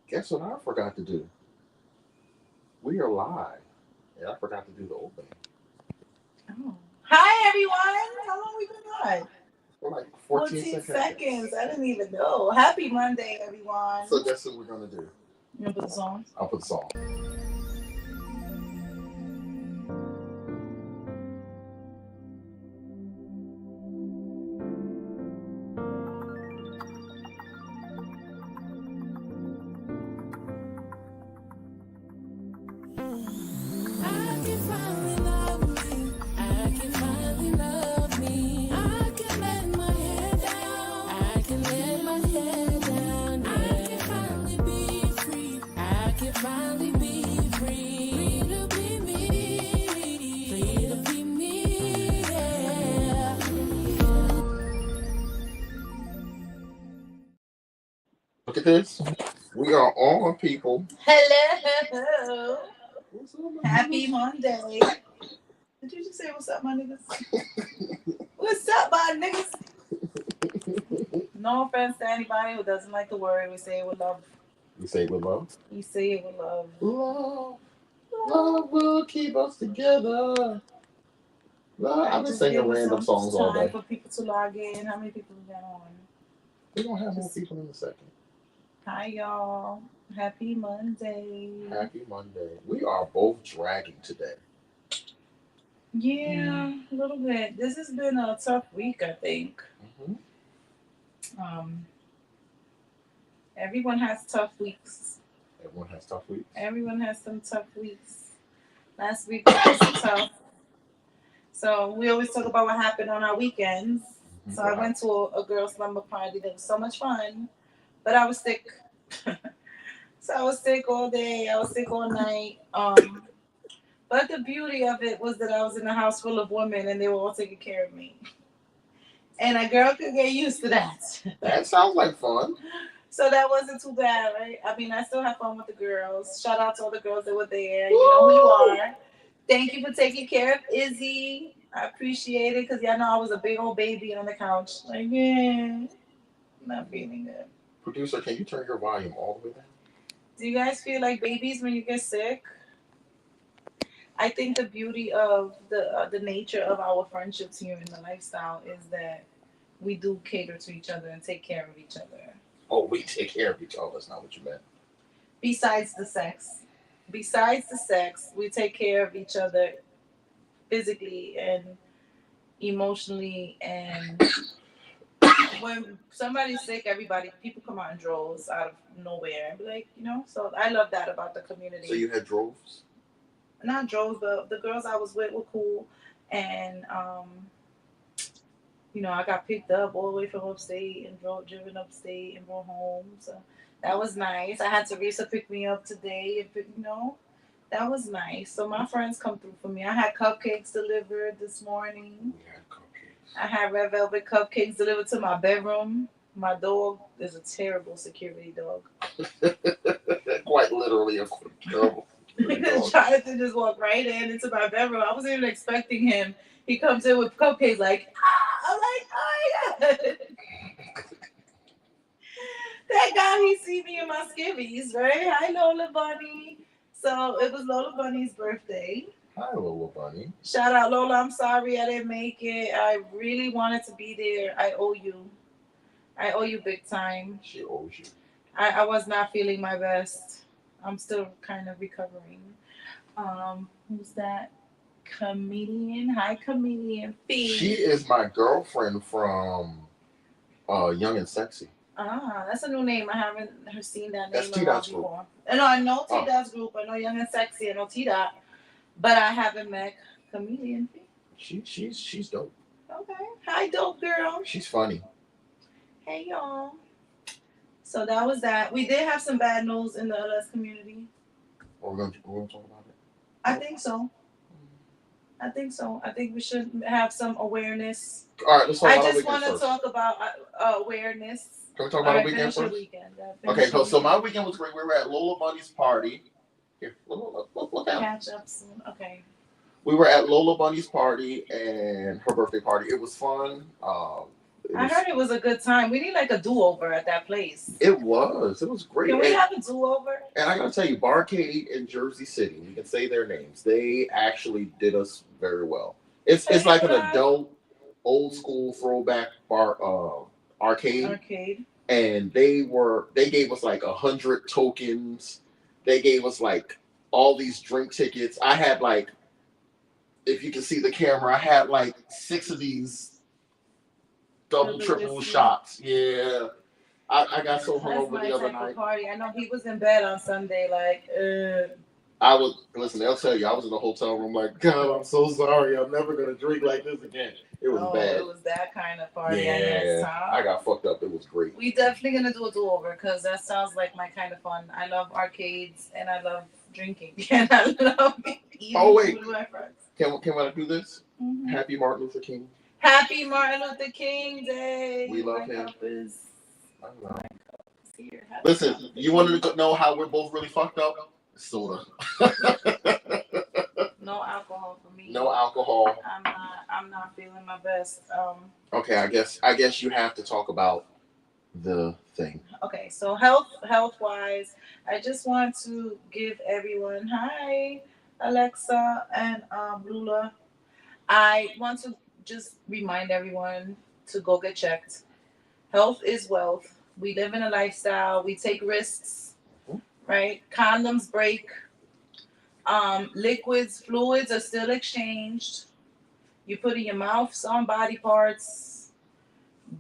Guess what I forgot to do? We are live. And I forgot to do the opening. Oh. Hi everyone. How long we been live? For like 14 14 seconds. seconds. I didn't even know. Happy Monday, everyone. So guess what we're going to do? You gonna put the song? I'll put the song. Look at this. We are on, people. Hello. What's up, my Happy niggas? Monday. Did you just say what's up, my niggas? What's up, my niggas? No offense to anybody who doesn't like the word. We say it with love. You say it with love. We say it with love. Love, love will keep us together. Love. I've been Just singing give us random some songs all time day. for people to log in. How many people we got on? We're going to have more people in a second. Hi, y'all. Happy Monday. Happy Monday. We are both dragging today. Yeah, a little bit. This has been a tough week, I think. Mm-hmm. Um, everyone has tough weeks. Everyone has tough weeks. Everyone has some tough weeks. Last week was tough. So we always talk about what happened on our weekends. So I went to a girls' slumber party that was so much fun, but I was sick. So I was sick all day. I was sick all night. But the beauty of it was that I was in a house full of women and they were all taking care of me. And a girl could get used to that. That sounds like fun. So that wasn't too bad, right? I mean, I still have fun with the girls. Shout out to all the girls that were there. You know who you are. Thank you for taking care of Izzy. I appreciate it because y'all know I was a big old baby on the couch. Like, yeah, not feeling good. Producer, can you turn your volume all the way down? Do you guys feel like babies when you get sick? I think the beauty of the nature of our friendships here in the lifestyle is that we do cater to each other and take care of each other. Oh, we take care of each other. That's not what you meant. Besides the sex. Besides the sex, we take care of each other physically and emotionally. And when somebody's sick, everybody, people come out in droves out of nowhere and be like, you know, so I love that about the community. So you had droves? Not droves, but the girls I was with were cool. And, you know, I got picked up all the way from upstate and driven upstate and brought home. So that was nice. I had Teresa pick me up today. And you know, that was nice. So my friends come through for me. I had cupcakes delivered this morning. We had cupcakes. I had red velvet cupcakes delivered to my bedroom. My dog is a terrible security dog. Quite literally a terrible. Jonathan just walked right into my bedroom. I wasn't even expecting him. He comes in with cupcakes like, ah! I'm like, oh my God. That guy, he see me in my skivvies, right? Hi, Lola Bunny. So it was Lola Bunny's birthday. Hi, Lola Bunny. Shout out, Lola. I'm sorry I didn't make it. I really wanted to be there. I owe you. I owe you big time. She owes you. I was not feeling my best. I'm still kind of recovering. Who's that? Chameleon. Hi, Chameleon. Fee. She is my girlfriend from Young and Sexy. Ah, that's a new name. I haven't seen that name That's T-Dot's group. before. No, I know T-Dot's group. I know Young and Sexy. I know T-Dot. But I haven't met Chameleon Fee. She's dope. Okay. Hi, dope girl. She's funny. Hey, y'all. So that was that. We did have some bad news in the LS community. We're gonna talk about it. I think so. I think so. I think we should have some awareness. All right, let's talk about I just want to talk about awareness. Can we talk about the weekend first? Okay, so my weekend was great. We were at Lola Bunny's party. Here, look out. Catch up soon. Okay. We were at Lola Bunny's party and her birthday party. It was fun. I heard it was a good time. We need like a do-over at that place. It was. It was great. Can we have a do-over? And I gotta tell you, Barcade in Jersey City, you can say their names. They actually did us very well. It's like an adult, old school throwback bar arcade. Arcade. And they gave us like 100 tokens. They gave us like all these drink tickets. I had like, if you can see the camera, I had like 6 of these double, triple shots. Yeah. I got so hungover the other night. Party. I know he was in bed on Sunday, like, I was, listen, they'll tell you, I was in the hotel room like, God, I'm so sorry. I'm never going to drink like this again. It was bad. It was that kind of party. Yeah, I got fucked up. It was great. We definitely going to do a do-over because that sounds like my kind of fun. I love arcades and I love drinking and I love eating food with my friends. Can I do this? Mm-hmm. Happy Martin Luther King. Happy Martin Luther King Day. We love him. I know. Listen, you wanted to know how we're both really fucked up? Soda. No alcohol for me. No alcohol. I'm not feeling my best. Okay, I guess you have to talk about the thing. Okay, so health wise, I just want to give everyone, hi Alexa and Lula. I want to just remind everyone to go get checked. Health is wealth. We live in a lifestyle. We take risks, right? Condoms break. Liquids, fluids are still exchanged. You put in your mouth some body parts.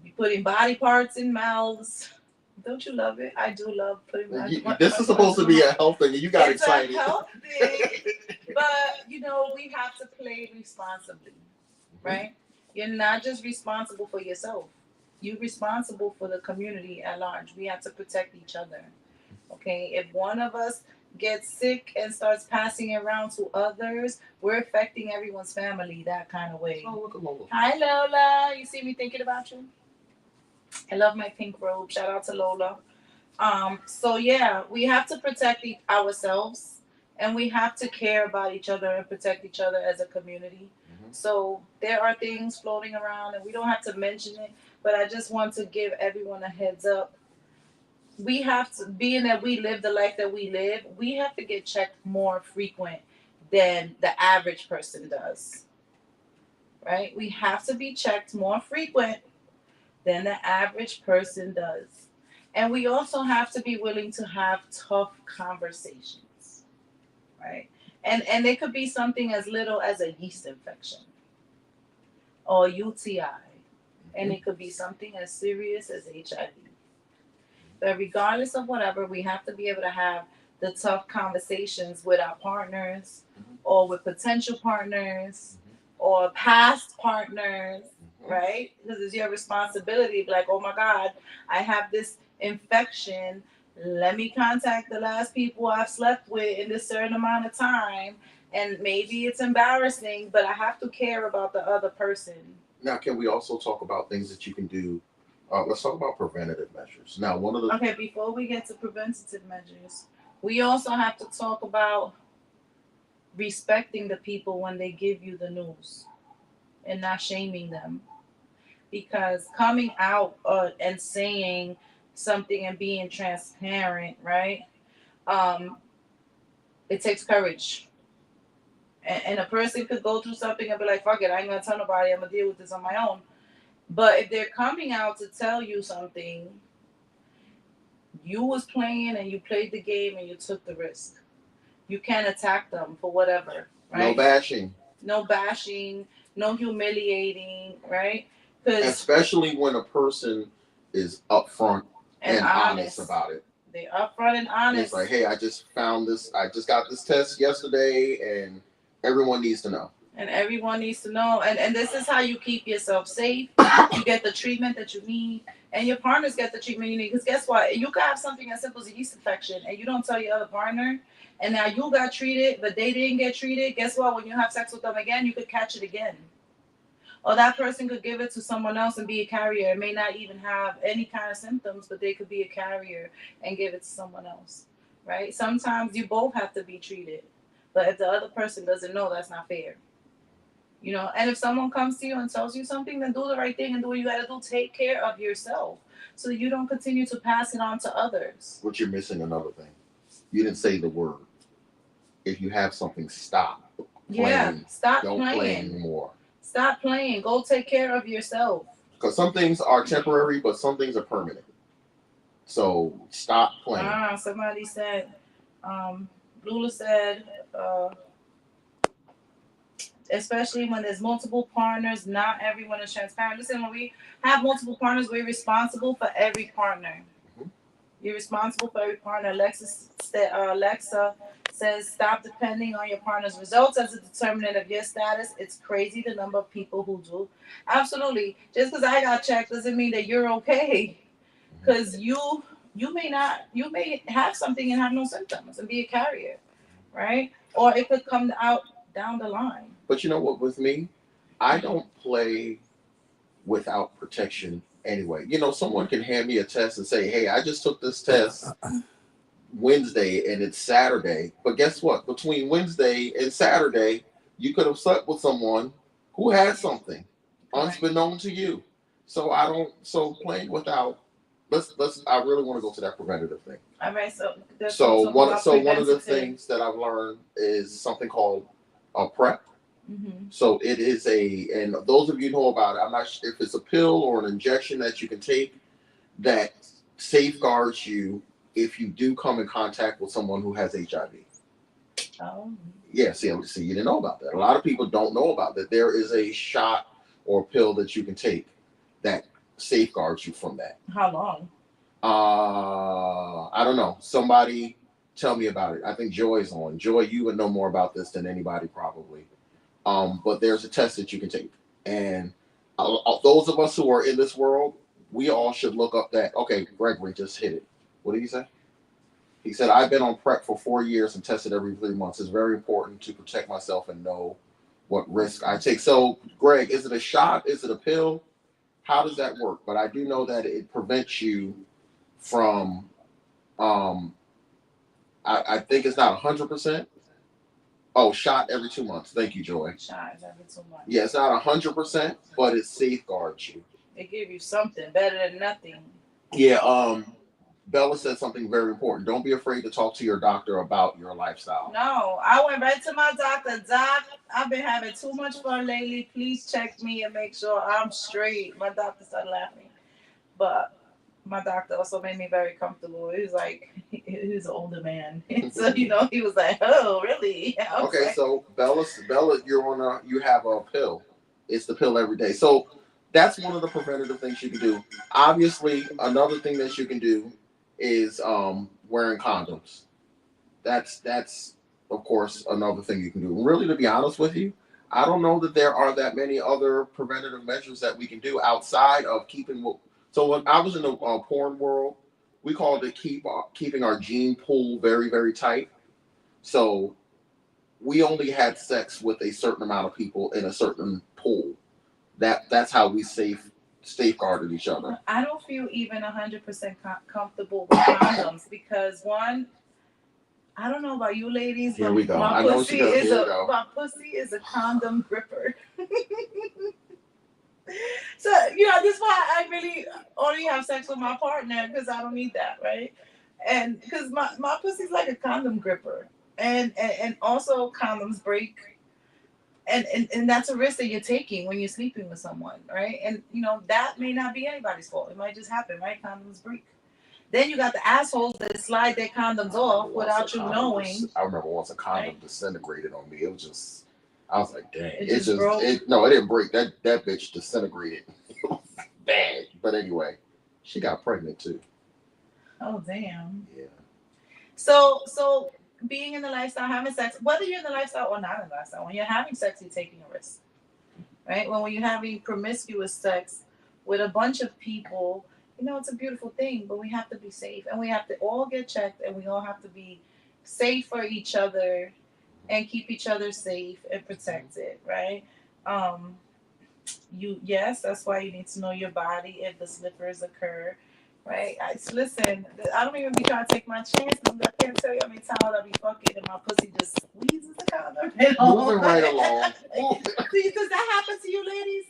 You putting body parts in mouths. Don't you love it? I do love putting my this is supposed to be a health thing, and you got excited. It's a health thing, but we have to play responsibly, right? You're not just responsible for yourself. You're responsible for the community at large. We have to protect each other. Okay? If one of us gets sick and starts passing it around to others, we're affecting everyone's family that kind of way. Oh, look at Lola. Hi, Lola. You see me thinking about you? I love my pink robe. Shout out to Lola. So, yeah, we have to protect ourselves, and we have to care about each other and protect each other as a community. So there are things floating around, and we don't have to mention it, but I just want to give everyone a heads up. We have to, being that we live the life that we live, we have to get checked more frequent than the average person does, right? We have to be checked more frequent than the average person does. And we also have to be willing to have tough conversations, right? And it could be something as little as a yeast infection or UTI. And it could be something as serious as HIV. But regardless of whatever, we have to be able to have the tough conversations with our partners or with potential partners or past partners, right? Because it's your responsibility to be like, oh my God, I have this infection. Let me contact the last people I've slept with in this certain amount of time. And maybe it's embarrassing, but I have to care about the other person. Now, can we also talk about things that you can do? Let's talk about preventative measures. Now, one of the... Okay, before we get to preventative measures, we also have to talk about respecting the people when they give you the news and not shaming them. Because coming out and saying something and being transparent, right? It takes courage. And a person could go through something and be like, fuck it, I ain't gonna tell nobody, I'm gonna deal with this on my own. But if they're coming out to tell you something, you was playing and you played the game and you took the risk. You can't attack them for whatever, right? No bashing. No bashing, no humiliating, right? Especially when a person is upfront and honest about it. They're upfront and honest. It's like, hey, I just found this, I just got this test yesterday, and everyone needs to know. And everyone needs to know. And this is how you keep yourself safe. You get the treatment that you need. And your partners get the treatment you need. Because guess what? You could have something as simple as a yeast infection and you don't tell your other partner. And now you got treated, but they didn't get treated. Guess what? When you have sex with them again, you could catch it again. Or that person could give it to someone else and be a carrier. It may not even have any kind of symptoms, but they could be a carrier and give it to someone else. Right? Sometimes you both have to be treated. But if the other person doesn't know, that's not fair. And if someone comes to you and tells you something, then do the right thing and do what you got to do. Take care of yourself so that you don't continue to pass it on to others. But you're missing another thing. You didn't say the word. If you have something, stop Yeah, playing. stop Don't play playing. anymore. Stop playing. Go take care of yourself. Because some things are temporary, but some things are permanent. So stop playing. Somebody said, Lula said, uh, especially when there's multiple partners, not everyone is transparent. Listen, when we have multiple partners, we're responsible for every partner. Mhm. You're responsible for every partner. Alexa says, stop depending on your partner's results as a determinant of your status. It's crazy the number of people who do. Absolutely. Just because I got checked doesn't mean that you're okay. Because you may have something and have no symptoms and be a carrier, right? Or it could come out down the line. But you know what? With me, I don't play without protection anyway. Someone can hand me a test and say, "Hey, I just took this test Wednesday and it's Saturday." But guess what? Between Wednesday and Saturday, you could have slept with someone who had something unbeknown to you. So I don't. So playing without. Let's. I really want to go to that preventative thing. All right, so One of the things that I've learned is something called a prep. Mm-hmm. So it is and those of you who know about it, I'm not sure if it's a pill or an injection that you can take that safeguards you if you do come in contact with someone who has HIV. Oh. Yeah, see, you didn't know about that. A lot of people don't know about that. There is a shot or pill that you can take that safeguards you from that. How long? I don't know. Somebody tell me about it. I think Joy's on. Joy, you would know more about this than anybody probably. But there's a test that you can take, and those of us who are in this world, we all should look up that. Okay, Gregory just hit it. What did he say? He said, "I've been on PrEP for 4 years and tested every 3 months. It's very important to protect myself and know what risk I take." So, Greg, is it a shot? Is it a pill? How does that work? But I do know that it prevents you from. Um, I think it's not 100%. Oh, shot every 2 months. Thank you, Joy. Shot every 2 months. Yeah, it's not 100%, but it safeguards you. It gives you something better than nothing. Yeah. Bella said something very important. Don't be afraid to talk to your doctor about your lifestyle. No, I went right to my doctor. Doc, I've been having too much fun lately. Please check me and make sure I'm straight. My doctor started laughing, but my doctor also made me very comfortable. He was like, he's an older man, so he was like, "Oh, really?" Okay, so Bella, you have a pill. It's the pill every day. So that's one of the preventative things you can do. Obviously, another thing that you can do is wearing condoms. That's of course another thing you can do. Really, to be honest with you, I don't know that there are that many other preventative measures that we can do outside of keeping. So when I was in the porn world, we called it keeping our gene pool very very tight. So we only had sex with a certain amount of people in a certain pool. That's how we safeguarded each other. I don't feel even 100% comfortable with condoms because one, I don't know about you ladies, Here but we go. my pussy is a condom gripper. So this is why I really only have sex with my partner because I don't need that, right? And because my pussy's like a condom gripper, and also condoms break, and that's a risk that you're taking when you're sleeping with someone, right? And that may not be anybody's fault. It might just happen, right? Condoms break. Then you got the assholes that slide their condoms off without you knowing. I remember once a condom disintegrated on me. It was just, I was like, dang. It just broke? No, it didn't break. That bitch disintegrated. It was bad. But anyway, she got pregnant too. Oh, damn. Yeah. So being in the lifestyle, having sex, whether you're in the lifestyle or not in the lifestyle, when you're having sex, you're taking a risk, right? When you're having promiscuous sex with a bunch of people, it's a beautiful thing, but we have to be safe and we have to all get checked and we all have to be safe for each other and keep each other safe and protected, right? Yes, that's why you need to know your body if the slippers occur. Right? Listen, I don't even be trying to take my chances. I can't tell you how many times I be fucking and my pussy just squeezes the condom. Moving right along. Because that happens to you, ladies.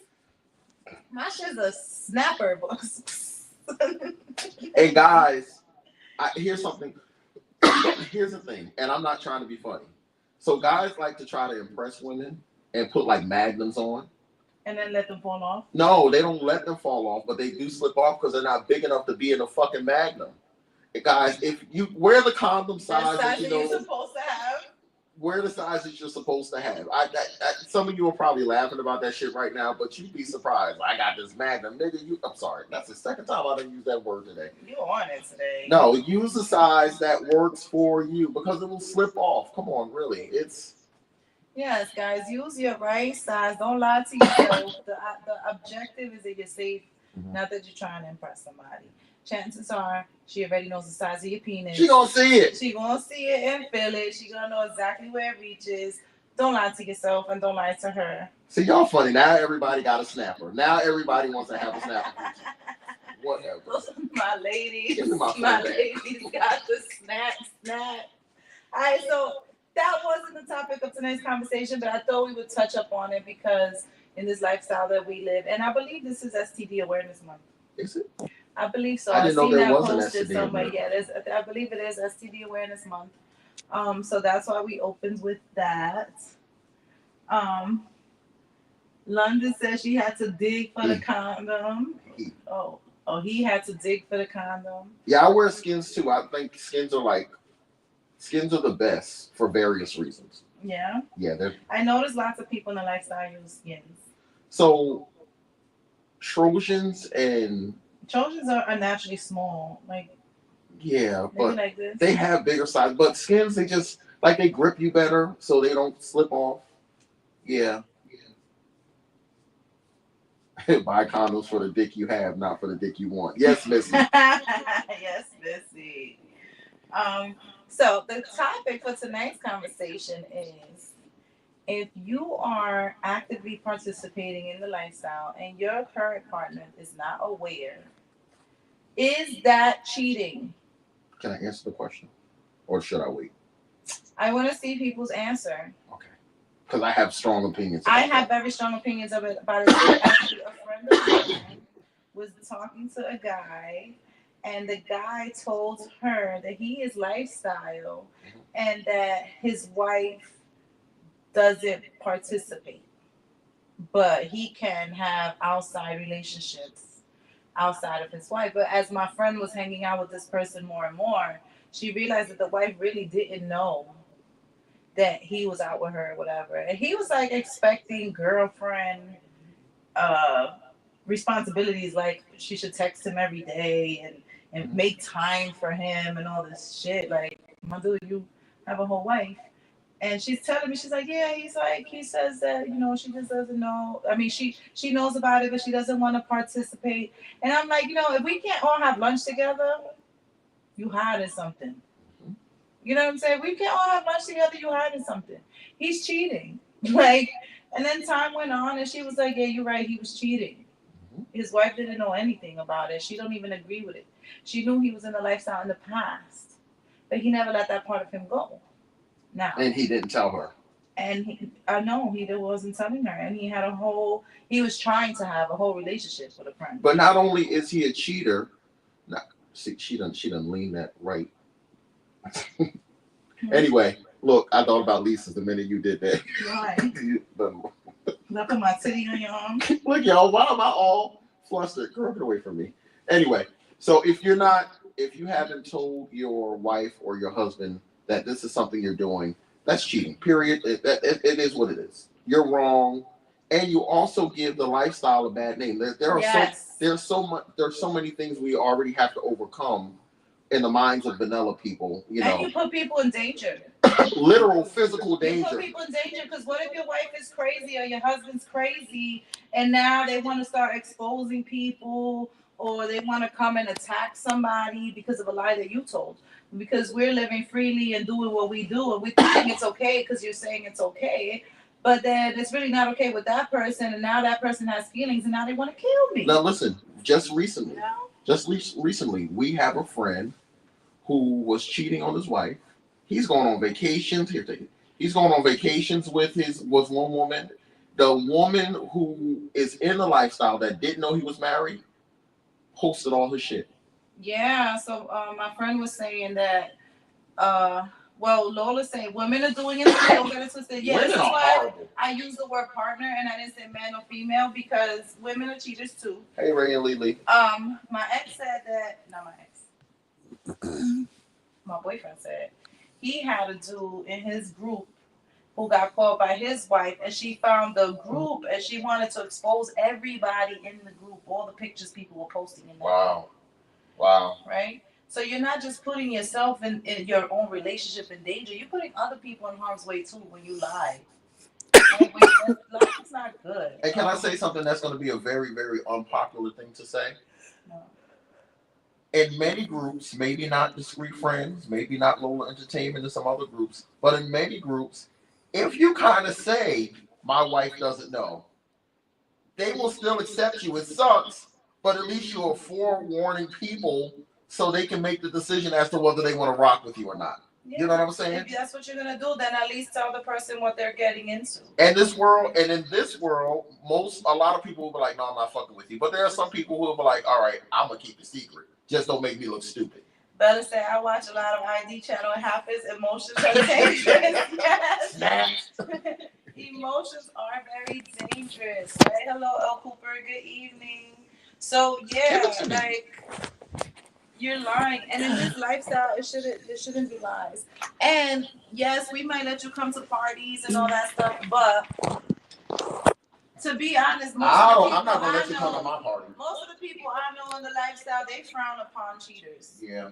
My shit's a snapper. Hey guys, here's something. Here's the thing, and I'm not trying to be funny. So guys like to try to impress women and put like magnums on. And then let them fall off? No, they don't let them fall off, but they do slip off because they're not big enough to be in a fucking magnum. And guys, if you wear the condom size that you know, you're supposed to have. Wear the sizes you're supposed to have. Some of you are probably laughing about that shit right now, but you'd be surprised. I got this magnum, nigga. I'm sorry, that's the second time I done used that word today. You on it today? No, use the size that works for you because it will slip off. Come on, really, it's. Yes, guys, use your right size. Don't lie to yourself. The objective is that you're safe, not that you're trying to impress somebody. Chances are she already knows the size of your penis. She gonna see it. She gonna see it and feel it. She gonna know exactly where it reaches. Don't lie to yourself and don't lie to her. See, y'all funny. Now everybody got a snapper. Now everybody wants to have a snapper. Whatever. My ladies. My ladies got the snap. All right, so that wasn't the topic of tonight's conversation, but I thought we would touch up on it because in this lifestyle that we live, and I believe this is STD Awareness Month. Is it? I believe so. I didn't know there was an posted STD somewhere. Yeah, I believe it is STD Awareness Month. So that's why we opened with that. London says she had to dig for the condom. Oh, he had to dig for the condom. Yeah, I wear skins too. I think skins are the best for various reasons. Yeah. Yeah, I noticed lots of people in the lifestyle use skins. So Trojans are naturally small. Yeah, but like this. They have bigger size. But skins, they grip you better so they don't slip off. Yeah. Buy condoms for the dick you have, not for the dick you want. Yes, Missy. Yes, Missy. So the topic for tonight's conversation is if you are actively participating in the lifestyle and your current partner is not aware, is that cheating? Can I answer the question? Or should I wait? I want to see people's answer. Okay. Because I have strong opinions. I have very strong opinions about it. Actually, a friend of mine was talking to a guy, and the guy told her that he is lifestyle and that his wife doesn't participate, but he can have outside relationships outside of his wife. But as my friend was hanging out with this person more and more, she realized that the wife really didn't know that he was out with her or whatever. And he was expecting girlfriend responsibilities, like she should text him every day and make time for him and all this shit. Like, my dude, you have a whole wife. And she's telling me, she's like, yeah, he says that, she just doesn't know. I mean, she knows about it, but she doesn't want to participate. And I'm like, if we can't all have lunch together, you hiding something. You know what I'm saying? We can't all have lunch together, you hiding something. He's cheating. And then time went on and she was like, yeah, you're right, he was cheating. His wife didn't know anything about it. She don't even agree with it. She knew he was in the lifestyle in the past, but he never let that part of him go. Now. And he didn't tell her. And he wasn't telling her. And he was trying to have a whole relationship with a friend. But not only is he a cheater, she done lean that right. Anyway, look, I thought about Lisa the minute you did that. Why? I put my titty on your arm. Look, y'all, why am I all flustered? Girl, get away from me. Anyway, so if you haven't told your wife or your husband that this is something you're doing, that's cheating. Period. It is what it is. You're wrong, and you also give the lifestyle a bad name. There's so many things we already have to overcome in the minds of vanilla people. And you put people in danger. Literal physical danger. You put people in danger because what if your wife is crazy or your husband's crazy, and now they want to start exposing people, or they want to come and attack somebody because of a lie that you told? Because we're living freely and doing what we do, and we think it's okay because you're saying it's okay, but then it's really not okay with that person, and now that person has feelings, and now they want to kill me. Now listen, just recently, Just recently, we have a friend who was cheating on his wife. He's going on vacations. Here, take it. He's going on vacations with one woman. The woman who is in the lifestyle that didn't know he was married posted all his shit. Yeah. So my friend was saying that. Uh, well, Lola's saying women are doing it. Don't get it twisted. Yeah, Women this is are why horrible. I use the word partner and I didn't say man or female because women are cheaters too. Hey, Ray and Lily. My ex said that. Not my ex. My boyfriend said he had a dude in his group who got caught by his wife, and she found the group, and she wanted to expose everybody in the group, all the pictures people were posting in that. Wow. Wow. Right? So you're not just putting yourself in your own relationship in danger, you're putting other people in harm's way too when you lie. Right? Life is not good. And can I say something that's going to be a very, very unpopular thing to say? No. In many groups, maybe not Discreet Friends, maybe not Lola Entertainment and some other groups, but in many groups, if you kind of say, my wife doesn't know, they will still accept you. It sucks, but at least you are forewarning people so they can make the decision as to whether they want to rock with you or not. Yeah. You know what I'm saying? If that's what you're gonna do, then at least tell the person what they're getting into. And in this world, a lot of people will be like, "No, I'm not fucking with you." But there are some people who will be like, "All right, I'm gonna keep the secret. Just don't make me look stupid." Bella said, "I watch a lot of ID channel and half his emotions are dangerous." Yes. Emotions are very dangerous. Right? Hello, El Cooper. Good evening. So yeah, like. You're lying, and in this lifestyle, it shouldn't be lies. And yes, we might let you come to parties and all that stuff, but to be honest, I'm not gonna let you come to my party. Most of the people I know in the lifestyle, they frown upon cheaters. Yeah.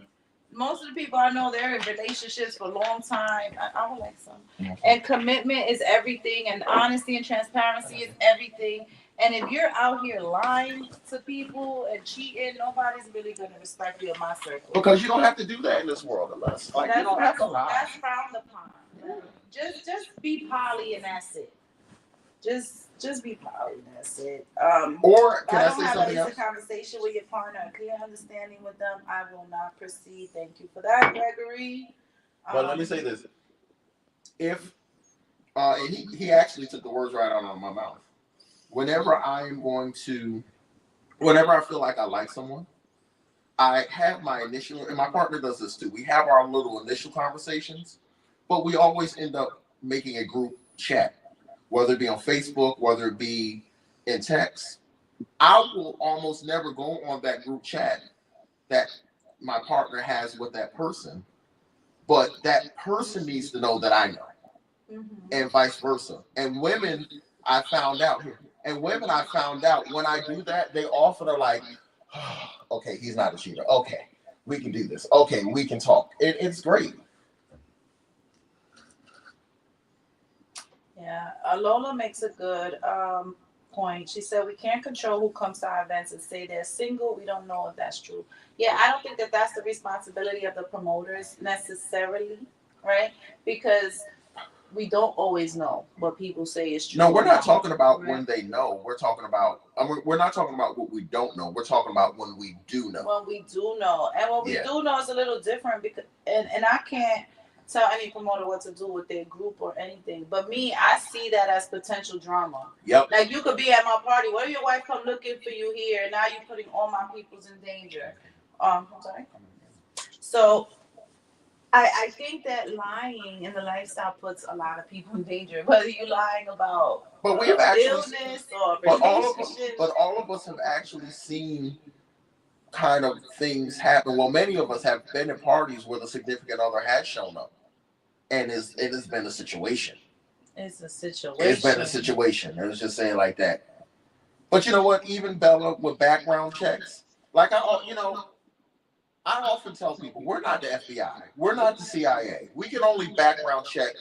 Most of the people I know, they're in relationships for a long time. I would like some. Mm-hmm. And commitment is everything, and honesty and transparency is everything. And if you're out here lying to people and cheating, nobody's really going to respect you in my circle. Because you don't have to do that in this world, unless you don't have to lie. That's frowned upon. Yeah. Just be poly and that's it. Just be poly and that's it. Or can I say something else? A conversation with your partner, a clear understanding with them. I will not proceed. Thank you for that, Gregory. But let me say this: if and he actually took the words right out of my mouth. Whenever I feel like I like someone, I have my initial, and my partner does this too. We have our little initial conversations, but we always end up making a group chat, whether it be on Facebook, whether it be in text. I will almost never go on that group chat that my partner has with that person, but that person needs to know that I know, and vice versa. And women, I found out when I do that, they often are like, oh, okay, he's not a cheater. Okay, we can do this. Okay, we can talk. It's great. Yeah, Lola makes a good point. She said we can't control who comes to our events and say they're single. We don't know if that's true. Yeah, I don't think that that's the responsibility of the promoters necessarily, right? Because we don't always know what people say is true. No, we're not talking about when they know. We're talking about. We're not talking about what we don't know. We're talking about when we do know. When we do know, and when we do know is a little different because, and I can't tell any promoter what to do with their group or anything. But me, I see that as potential drama. Yep. Like you could be at my party. What if your wife come looking for you here, and now you're putting all my peoples in danger? I'm sorry. So. I think that lying in the lifestyle puts a lot of people in danger. Whether you're lying about illness or relationships. But all of us have actually seen kind of things happen. Well, many of us have been at parties where the significant other has shown up, and it has been a situation. It's a situation. It's been a situation. Let's just say it like that. But you know what? Even Bella with background checks, like I often tell people, we're not the FBI. We're not the CIA. We can only background check,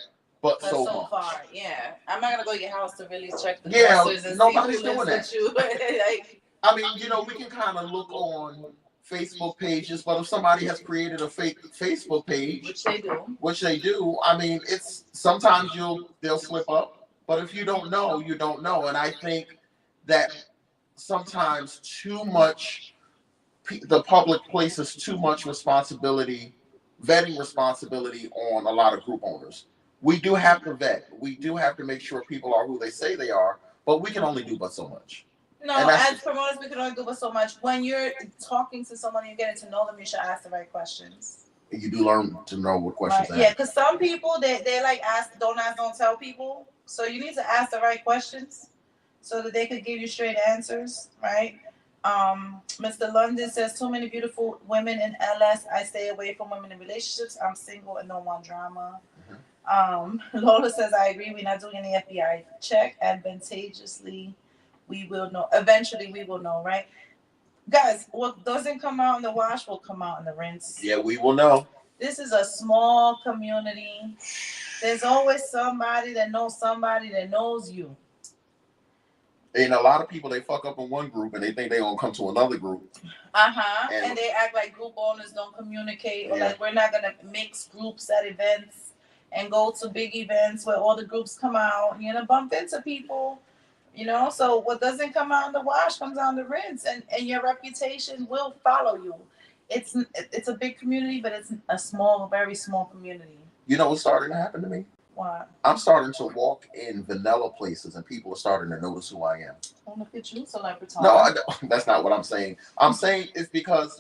but so far, yeah. I'm not going to go to your house to really check the and nobody's doing that. Like, I mean, we can kind of look on Facebook pages, but if somebody has created a fake Facebook page, which they do, I mean, it's sometimes they'll slip up, but if you don't know, you don't know. And I think that sometimes too much the public places too much responsibility, vetting responsibility on a lot of group owners. We do have to vet. We do have to make sure people are who they say they are, but we can only do but so much. And No, that's as promoters, we can only do but so much. When you're talking to someone and you're getting to know them, you should ask the right questions. you do learn to know what questions Right. to Yeah, ask. because some people they like ask, don't tell people. So you need to ask the right questions so that they could give you straight answers, right? Mr. London says too many beautiful women in LS. I stay away from women in relationships. I'm single and don't want drama. Lola says I agree. We're not doing any FBI check. Advantageously, we will know. Eventually, we will know, right? Guys, what doesn't come out in the wash will come out in the rinse. Yeah, we will know. This is a small community. There's always somebody that knows you. And a lot of people, they fuck up in one group and they think they're going to come to another group. And they act like group owners don't communicate, or Yeah. like we're not going to mix groups at events and go to big events where all the groups come out. You're going to bump into people, So what doesn't come out in the wash comes out in the rinse, and your reputation will follow you. It's a big community, but it's a small, very small community. You know what's starting to happen to me? What? I'm starting to walk in vanilla places and people are starting to notice who I am. Oh, look at you, celebrity. No, that's not what I'm saying. I'm saying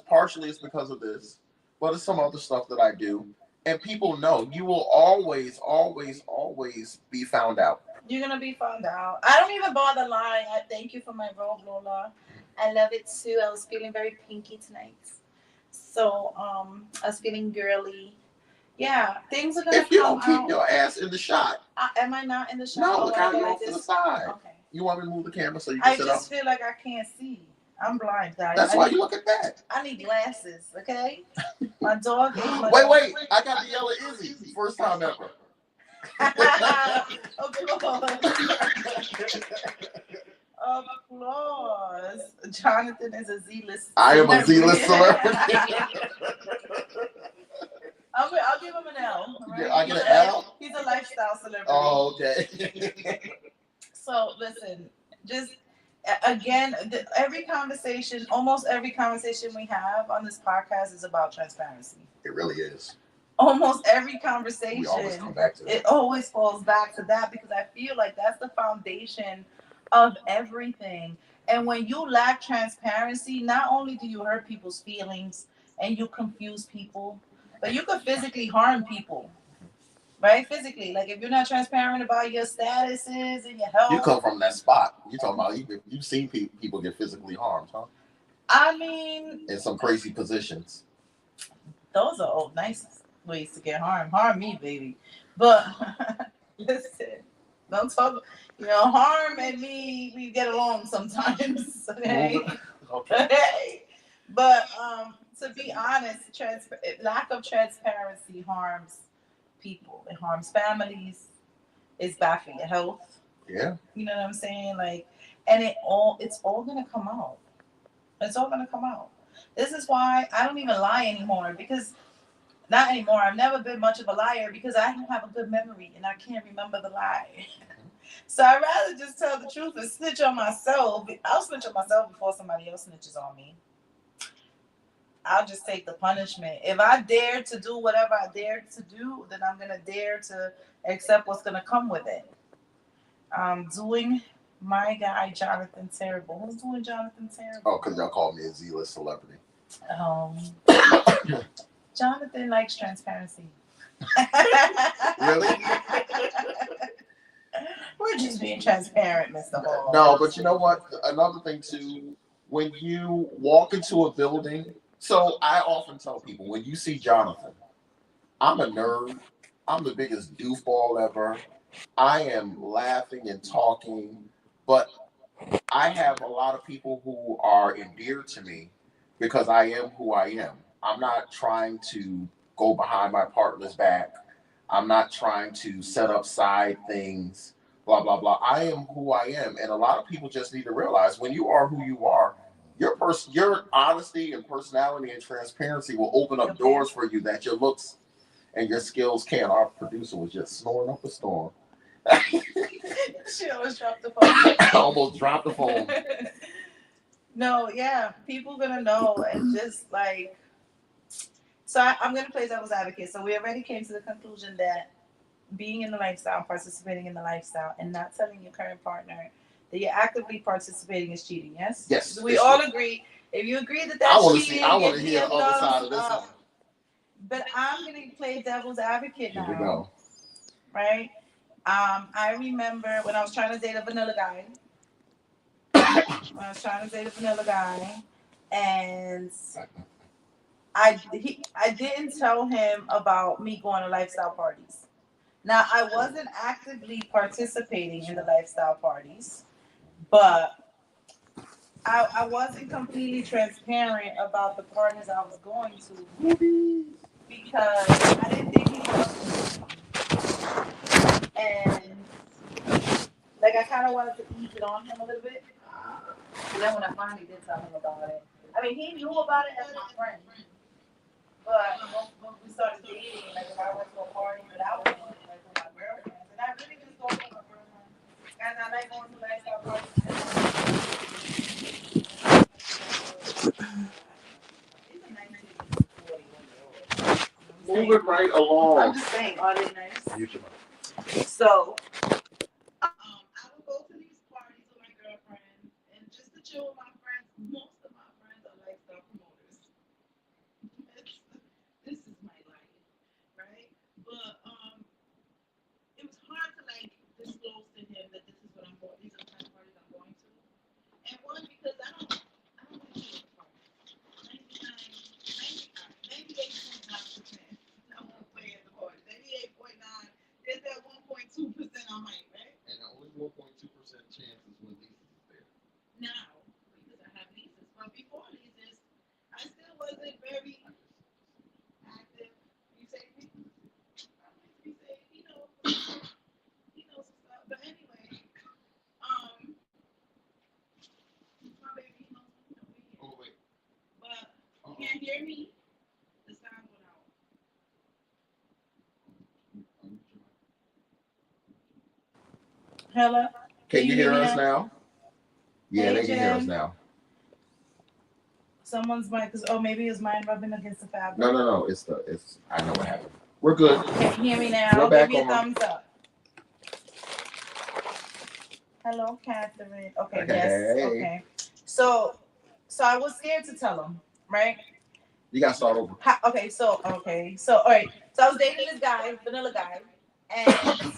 partially it's because of this, but it's some other stuff that I do. And people know you will always, always, always be found out. You're going to be found out. I don't even bother lying. I thank you for my robe, Lola. I love it too. I was feeling very pinky tonight. So, I was feeling girly. Yeah, things are gonna come out. If you don't keep your ass in the shot. Am I not in the shot? No, look how you're like off to the side. Okay. You want me to move the camera so you can sit up? I just feel like I can't see. I'm blind, guys. That's why you look at that. I need glasses, okay? My dog ate my Wait. I got to yell at Izzy. First time ever. Applause. Jonathan is a Z-list. I am a Z-list celebrity. I'll give him an L. Right? I get an L? He's a lifestyle celebrity. Oh, okay. So listen, just again, almost every conversation we have on this podcast is about transparency. It really is. Almost every conversation, we always come back to that. It always falls back to that because I feel like that's the foundation of everything. And when you lack transparency, not only do you hurt people's feelings and you confuse people, but you could physically harm people, right? Physically, like if you're not transparent about your statuses and your health. You come from that spot. You talking about you've seen people get physically harmed, huh? I mean, in some crazy positions. Those are nice ways to get harmed. Harm me, baby. But listen, don't talk. Harm and me, we get along sometimes. Okay. Okay. But to be honest, lack of transparency harms people. It harms families. It's bad for your health. Yeah. You know what I'm saying? And it's all gonna come out. It's all gonna come out. This is why I don't even lie anymore not anymore. I've never been much of a liar because I don't have a good memory and I can't remember the lie. So I'd rather just tell the truth and snitch on myself. I'll snitch on myself before somebody else snitches on me. I'll just take the punishment. If I dare to do whatever I dare to do, then I'm going to dare to accept what's going to come with it. Doing my guy, Jonathan Terrible. Who's doing Jonathan Terrible? Oh, because y'all called me a Z-list celebrity. Jonathan likes transparency. Really? We're just being transparent, Mr. Hall. No, but you know what? Another thing too, when you walk into a building, so I often tell people, when you see Jonathan, I'm a nerd. I'm the biggest doofball ever. I am laughing and talking, but I have a lot of people who are endeared to me because I am who I am. I'm not trying to go behind my partner's back. I'm not trying to set up side things, blah, blah, blah. I am who I am. And a lot of people just need to realize when you are who you are, your honesty and personality and transparency will open up doors for you that your looks and your skills can't. Our producer was just snoring up a storm. She almost dropped the phone. I almost dropped the phone. No, yeah, people gonna know and just like. So I'm gonna play devil's advocate. So we already came to the conclusion that being in the lifestyle, participating in the lifestyle, and not telling your current partner that you're actively participating is cheating. Yes, Yes, we it's all true. agree. If you agree that I that's want to see. I cheating, want give to me hear a the other side thumbs of this one. up. But I'm gonna play devil's advocate Here we now, go. right? I remember when I was trying to date a vanilla guy. When I was trying to date a vanilla guy, and I didn't tell him about me going to lifestyle parties. Now I wasn't actively participating in the lifestyle parties, but I wasn't completely transparent about the parties I was going to because I didn't think he loved me. And like I kind of wanted to ease it on him a little bit. And then when I finally did tell him about it, I mean he knew about it as my friend, but when we started dating, like if I went to a party without him, like with my girlfriends, and I really just go with my girlfriends, and I like going to lifestyle parties. And these are nice cities for 41-year-olds. Move it right I'm along. just saying, are they nice? Use your So, I would go to these parties with my girlfriend and just to chill with my friends. Most of my friends are lifestyle promoters. It's, this is my life, right? But it was hard to like disclose to him that this is what I'm going. These are the kind of parties I'm going to. And one because I don't want to chill at the party. 98.9%. I won't play at the party. 98.9 is that 1.2% I might, right? And only 1.2% chances when Lisa's is there. Now, because I have nieces, but before nieces, I still wasn't very active. You say me? You say he knows some stuff. But anyway, um, my baby, he knows we here. Oh wait. But you can't hear me. The sound went out. Hello. Can you Hear hear me us now? now? Yeah, Hey, they can hear us Jen. now. Someone's mic is. Oh, maybe his mine rubbing against the No, fabric. no, no. It's. I know what happened. We're good. Can you hear me We're now? Give back me a on. thumbs up. Hello, Catherine. Okay, yes. Hey, Okay. So, so I was scared to tell him, right? you got to start over. Okay. So all right. So I was dating this guy, vanilla guy, and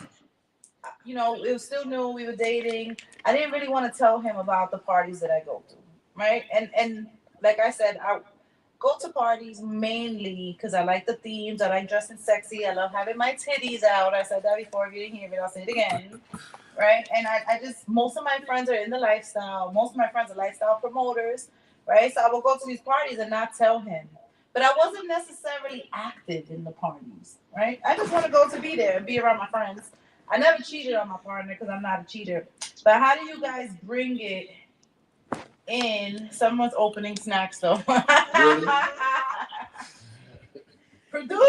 it was still new. We were dating. I didn't really want to tell him about the parties that I go to, right? And like I said, I go to parties mainly because I like the themes. I like dressing sexy. I love having my titties out. I said that before. If you didn't hear it, I'll say it again. Right? And I just most of my friends are in the lifestyle. Most of my friends are lifestyle promoters, right? So I will go to these parties and not tell him. But I wasn't necessarily active in the parties, right? I just want to go to be there and be around my friends. I never cheated on my partner because I'm not a cheater. But how do you guys bring it in someone's opening snack store? Really? Producer.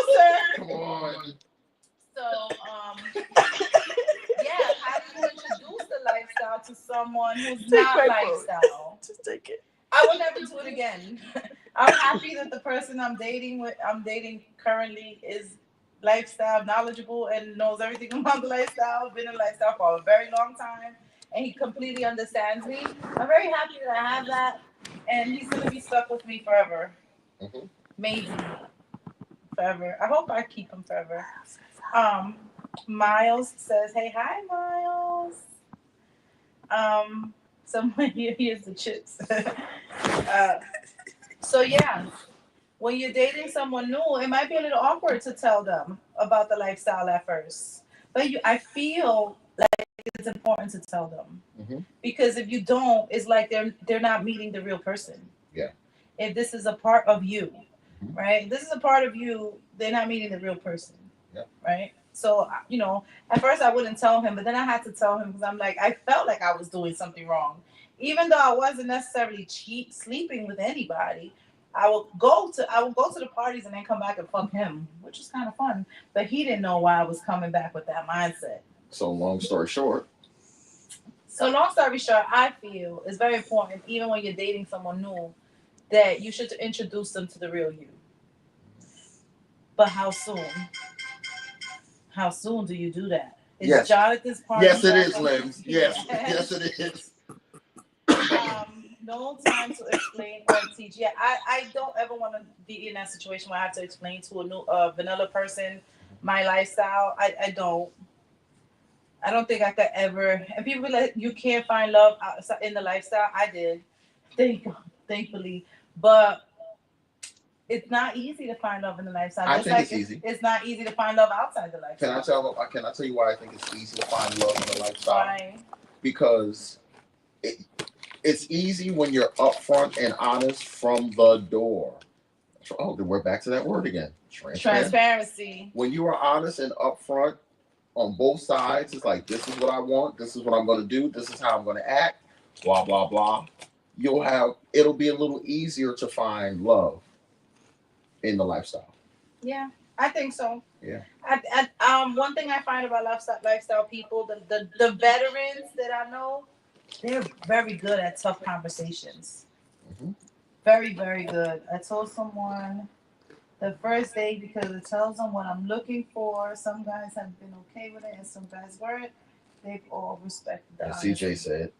Come on. So, yeah, how do you introduce the lifestyle to someone who's not lifestyle? Just take it. I would never do it again. I'm happy that the person I'm dating currently is lifestyle knowledgeable and knows everything about the lifestyle, been in lifestyle for a very long time, and he completely understands me. I'm very happy that I have that, and he's gonna be stuck with me forever. Mhm. Maybe forever. I hope I keep him forever. Um, Miles says, "Hey, hi, Miles." Someone here's the chips. So yeah, when you're dating someone new, it might be a little awkward to tell them about the lifestyle at first. But I feel like it's important to tell them Mhm. because if you don't, it's like they're not meeting the real person. Yeah. If this is a part of you, Mhm. right? If this is a part of you, they're not meeting the real person. Yeah. Right? So, at first I wouldn't tell him, but then I had to tell him because I'm like, I felt like I was doing something wrong. Even though I wasn't necessarily sleeping with anybody, I would go to the parties and then come back and fuck him, which was kind of fun. But he didn't know why I was coming back with that mindset. So long story short. So long story short, I feel it's very important, even when you're dating someone new, that you should introduce them to the real you. But how soon? How soon do you do that? Is Yes. Jonathan's party Yes, it back is, on? Limbs. Yes. Yes, it is. No time to explain or teach. Yeah, I don't ever want to be in that situation where I have to explain to a new vanilla person my lifestyle. I don't. I don't think I could ever. And people be like, you can't find love outside in the lifestyle. I did, thankfully, but it's not easy to find love in the lifestyle. I Just think like it's easy. it's not easy to find love outside the lifestyle. Can I tell you why I think it's easy to find love in a lifestyle? Why? Because it, it's easy when you're upfront and honest from the door. Oh, then we're back to that word again. Transparency. When you are honest and upfront on both sides, it's like, this is what I want, this is what I'm going to do, this is how I'm going to act, blah blah blah. It'll be a little easier to find love in the lifestyle. Yeah, I think so. Yeah. One thing I find about lifestyle people, the veterans that I know, they're very good at tough conversations. Mm-hmm. Very, very good. I told someone the first day because it tells them what I'm looking for. Some guys have been okay with it, and some guys weren't. They've all respected the As honesty. CJ said.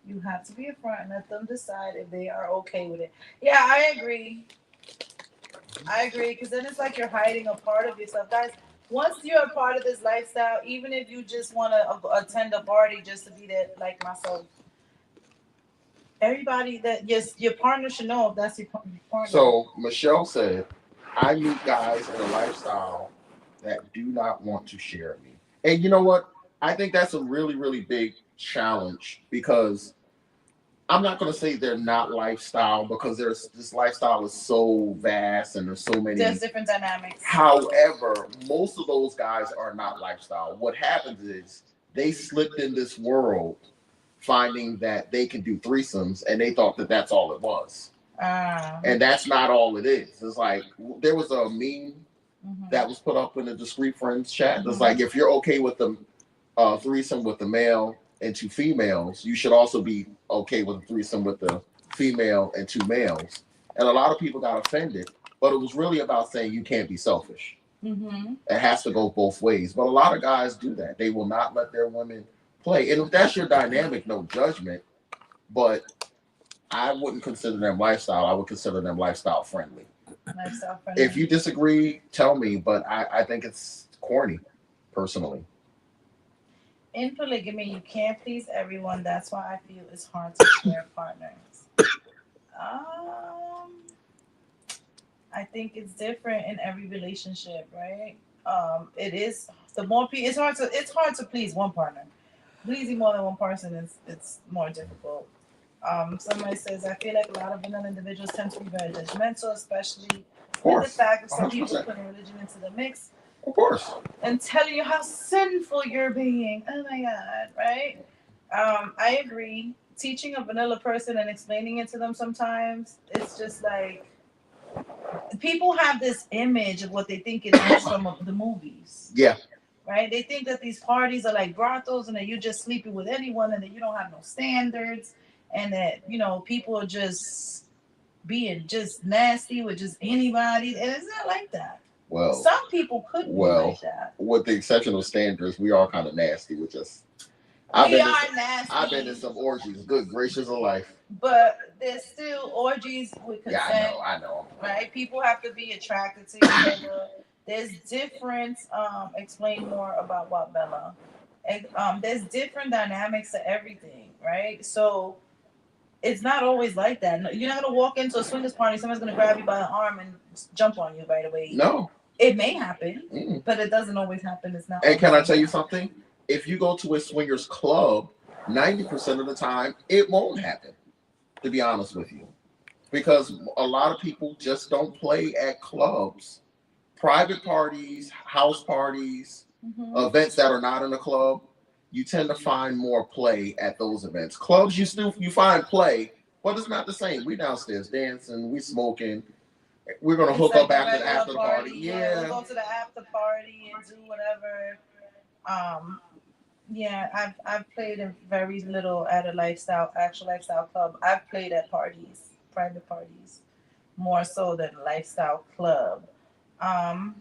You have to be upfront and let them decide if they are okay with it. Yeah, I agree. I agree, because then it's like you're hiding a part of yourself, guys. Once you're a part of this lifestyle, even if you just want to attend a party just to be there, like myself, everybody that your partner should know if that's your partner. So Michelle said, I meet guys in a lifestyle that do not want to share me. And you know what? I think that's a really, really big challenge because I'm not going to say they're not lifestyle because this lifestyle is so vast and there's so many. There's different dynamics. However, most of those guys are not lifestyle. What happens is they slipped in this world finding that they can do threesomes and they thought that that's all it was. And that's not all it is. It's like there was a meme that was put up in the Discreet Friends chat. It's like, if you're okay with the threesome with the male and two females, you should also be okay with a threesome with the female and two males. And a lot of people got offended, but it was really about saying you can't be selfish. It has to go both ways. But a lot of guys do that. They will not let their women play. And if that's your dynamic, no judgment. But I wouldn't consider them lifestyle. I would consider them lifestyle friendly. Lifestyle friendly. If you disagree, tell me. But I think it's corny, personally. In polygamy, you can't please everyone. That's why I feel it's hard to share partners. I think it's different in every relationship, right? It is the more people. It's hard to please one partner. Pleasing more than one person is it's more difficult. Somebody says I feel like a lot of vanilla individuals tend to be very judgmental, especially with the fact of some people putting religion into the mix. Of course. And telling you how sinful you're being. Oh my God, right? I agree. Teaching a vanilla person and explaining it to them sometimes, it's just like people have this image of what they think it is from the movies. Yeah. Right? They think that these parties are like brothels and that you're just sleeping with anyone and that you don't have no standards and that, people are just being just nasty with just anybody. And it's not like that. Well, some people could be like that. With the exception of standards, we are kind of nasty with us. Nasty. I've been in some orgies. Good gracious of life. But there's still orgies with consent. Yeah, I know. Right? People have to be attracted to each other. There's different. Explain more about what Bella. And there's different dynamics to everything, right? So it's not always like that. You're not gonna walk into a swingers party. Someone's gonna grab you by the arm and jump on you right away. No. It may happen, but it doesn't always happen. It's not. And can I tell you something? If you go to a swingers club, 90% of the time, it won't happen, to be honest with you. Because a lot of people just don't play at clubs. Private parties, house parties, events that are not in a club, you tend to find more play at those events. Clubs, you find play, but it's not the same. We downstairs dancing, we smoking. We're gonna hook up after the after party. Yeah, we'll go to the after party and do whatever. Yeah, I've played a very little at a lifestyle actual lifestyle club. I've played at parties, private parties, more so than lifestyle club. Um,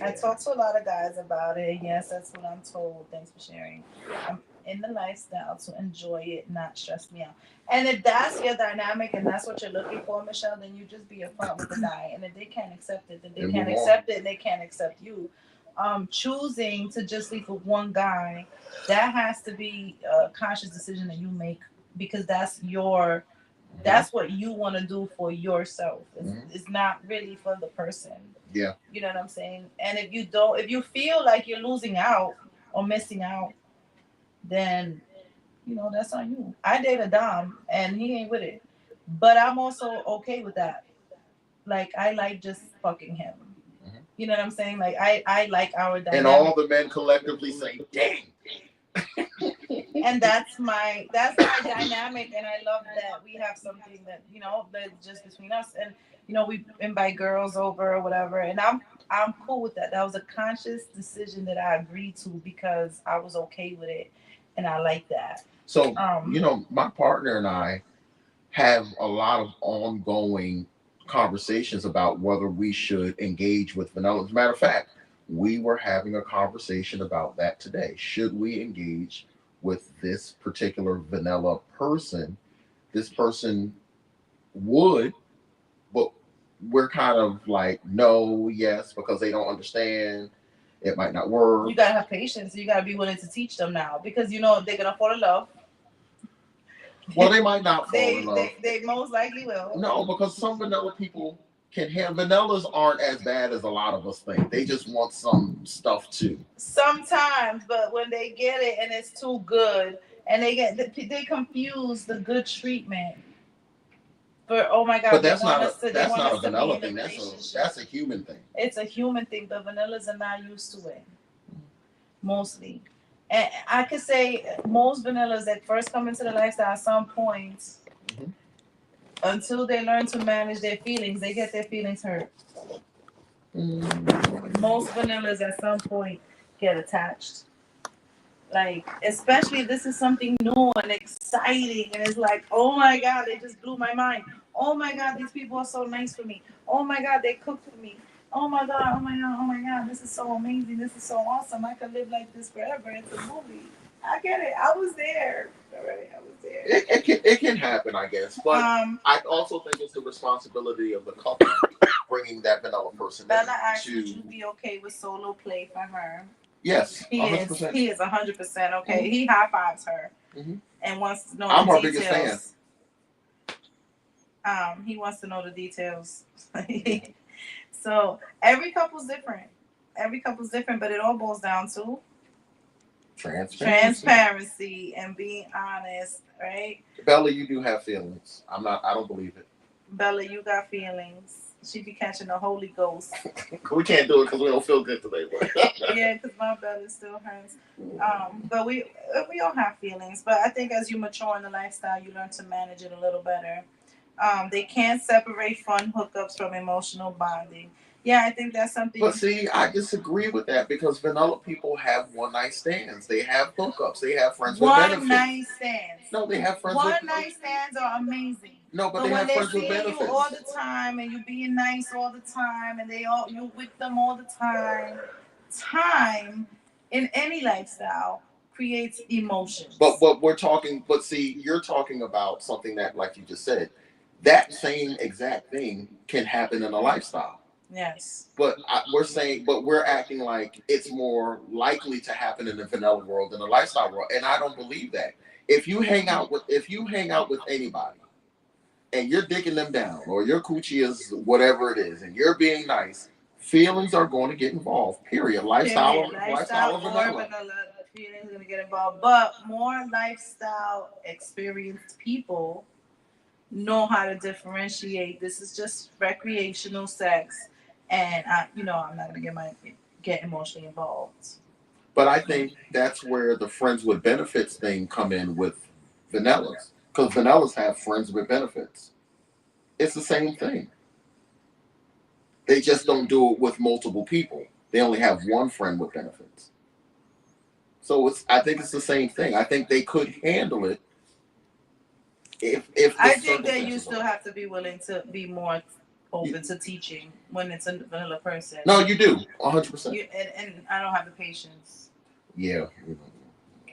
I Yeah. talk to a lot of guys about it. Yes, that's what I'm told. Thanks for sharing. I'm in the lifestyle to enjoy it, not stress me out. And if that's your dynamic and that's what you're looking for, Michelle, then you just be upfront with the guy. And if they can't accept it, then they And can't move on. accept it and they can't accept you. Choosing to just leave with one guy, that has to be a conscious decision that you make because Hmm. that's what you want to do for yourself. Hmm. It's not really for the person. Yeah. You know what I'm saying? And if you feel like you're losing out or missing out, then that's on you. I date a Dom and he ain't with it, but I'm also okay with that. Like I like just fucking him. Hmm. You know what I'm saying? Like I like our And all dynamic, the men collectively say, "Dang." and that's my dynamic, and I love that we have something that that's just between us, and we invite girls over or whatever, and I'm cool with that. That was a conscious decision that I agreed to because I was okay with it, and I like that. So, Um, my partner and I have a lot of ongoing conversations about whether we should engage with vanilla. As a matter of fact, we were having a conversation about that today. Should we engage with this particular vanilla person? This person would, but we're kind of like, no, yes, because they don't understand. It might not you work. gotta have patience. You gotta be willing to teach them now because they're gonna fall in love. Well, they might not fall in they, love. they they most likely will. No, because some vanilla people can have vanillas aren't as bad as a lot of us think. They just want some stuff too. Sometimes, but when they get it and it's too good, and they confuse the good treatment for oh my But god, they that's want not a us to be vanilla in the thing. relationship. That's a human thing. It's a human thing, but vanillas are not used to it mostly. And I could say most vanillas that first come into the lifestyle at some point, Hmm. until they learn to manage their feelings, they get their feelings hurt. Mm. Most vanillas at some point get attached. Like, especially if this is something new and exciting, and it's like, oh my god, they just blew my mind. Oh my god, these people are so nice for me. Oh my god, they cook for me. Oh my god, oh my god, oh my god, this is so amazing. This is so awesome. I could live like this forever. It's a movie. I get it. I was there. All right, I was there. It can happen, I guess, but Um, I also think it's the responsibility of the couple bringing that vanilla person in Bella asked, would to you be okay with solo play for her? yes, He hundred is. percent. He is 100% okay. Mm-hmm. He high fives her Mm-hmm. and wants to know the I'm her biggest fan. details. He wants to know the details. So every couple's different. Every couple's different, but it all boils down to Transparency. transparency and being honest, right? Bella, you do have feelings. I'm not. I don't believe it. Bella, you got feelings. She be catching the Holy Ghost. We can't do it because we don't feel good today. Yeah, because my belly still hurts. But we all have feelings. But I think as you mature in the lifestyle, you learn to manage it a little better. They can't separate fun hookups from emotional bonding. Yeah, I think that's something. But see, I disagree with that because vanilla people have one night stands. They have hookups. They have friends with One benefits. night stands. No, they have friends with One night stands are amazing. no, but But they when have they're friends with seeing you all benefits. the time and you being nice all the time and you with them all the time in any lifestyle creates But emotions. what we're talking, but see, you're talking about something that, like you just said, that same exact thing can happen in a lifestyle. Yes. But we're acting like it's more likely to happen in the vanilla world than the lifestyle world, and I don't believe that. If you hang out with anybody and you're digging them down, or your coochie is whatever it is, and you're being nice, feelings are going to get involved. Period. Period. Lifestyle Lifestyle of or vanilla. vanilla feelings gonna get involved. But more lifestyle experienced people know how to differentiate. This is just recreational sex, and I'm not gonna get emotionally involved. But I think that's where the friends with benefits thing come in with vanillas, because vanillas have friends with benefits. It's the same thing. They just don't do it with multiple people. They only have one friend with benefits. So I think it's the same thing. I think they could handle it if the I think that you circumstances are still right. have to be willing to be more open to teaching when it's a vanilla person. No, you do 100%. And I don't have the patience. Yeah.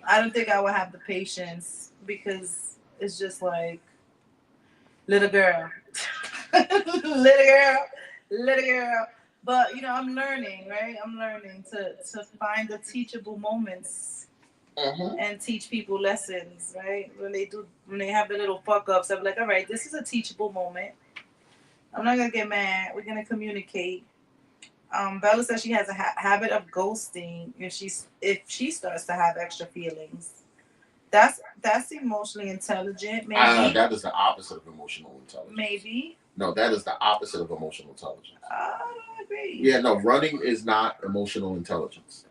I don't think I would have the patience because it's just like little girl, little girl, little girl. But I'm learning, right? I'm learning to find the teachable moments Mm-hmm. and teach people lessons, right? When they have the little fuck ups, I'm like, all right, this is a teachable moment. I'm not gonna get mad. We're gonna communicate. Bella says she has a habit of ghosting if she starts to have extra feelings. That's emotionally intelligent, maybe. That is the opposite of emotional intelligence. Maybe. No, that is the opposite of emotional intelligence. I don't agree. Yeah, no, running is not emotional intelligence.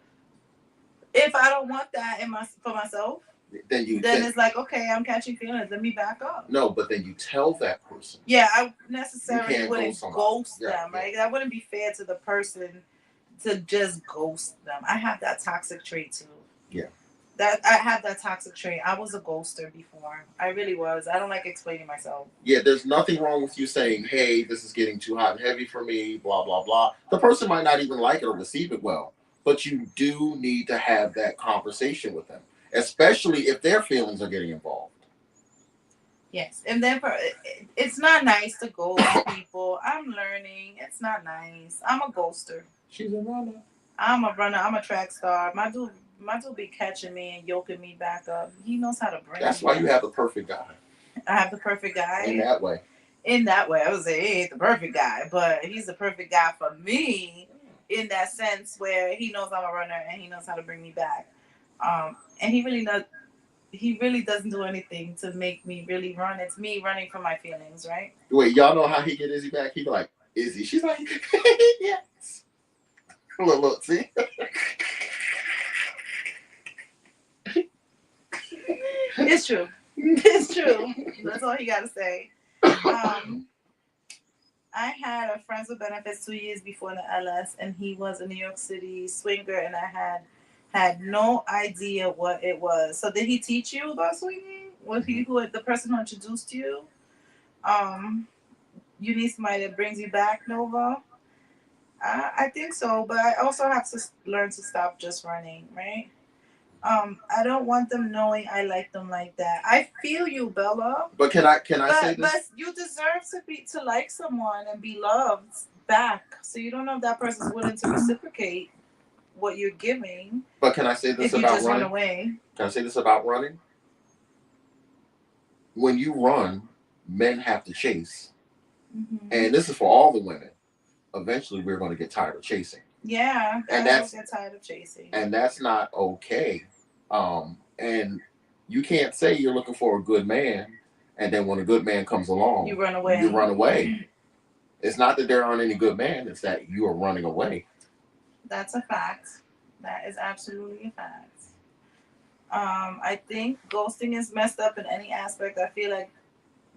If I don't want that for myself, then it's like, okay, I'm catching feelings. Let me back up. No, but then you tell that person. Yeah, I necessarily wouldn't ghost Yeah, them, right? That wouldn't be fair to the person to just ghost them. I have that toxic trait too. Yeah. That I have that toxic trait. I was a ghoster before. I really was. I don't like explaining myself. Yeah, there's nothing wrong with you saying, "Hey, this is getting too hot and heavy for me." Blah blah blah. The person might not even like it or receive it well, but you do need to have that conversation with them, especially if their feelings are getting involved. Yes, and then it's not nice to ghost people. I'm learning. It's not nice. I'm a ghoster. She's a runner. I'm a runner. I'm a track star. My dude be catching me and yoking me back up. He knows how to bring. That's why you have the perfect guy. I have the perfect guy. In that way. In that way, I would say he ain't the perfect guy, but he's the perfect guy for me in that sense where he knows I'm a runner and he knows how to bring me back. And he really does. He really doesn't do anything to make me really run. It's me running from my feelings, right? Wait, y'all know how he get Izzy back? He be like, Izzy. She's like, yes. Look, see? It's true. It's true. That's all he got to say. I had a friends with benefits 2 years before the LS, and he was a New York City swinger, and I had no idea what it was. So did he teach you about swinging? Was he the person who introduced you? You need somebody that brings you back, Nova. I think so, but I also have to learn to stop just running, right? I don't want them knowing I like them like that. I feel you, Bella. But can I say this? But you deserve to like someone and be loved back. So you don't know if that person's willing to reciprocate what you're giving. But can I say this if you about just running? Run away. Can I say this about running? When you run, men have to chase. Mm-hmm. And this is for all the women. Eventually, we're going to get tired of chasing. Yeah, and that's get tired of chasing. And that's not okay. And you can't say you're looking for a good man, and then when a good man comes along, you run away. You run away. It's not that there aren't any good men; it's that you are running away. That's a fact. That is absolutely a fact. I think ghosting is messed up in any aspect. I feel like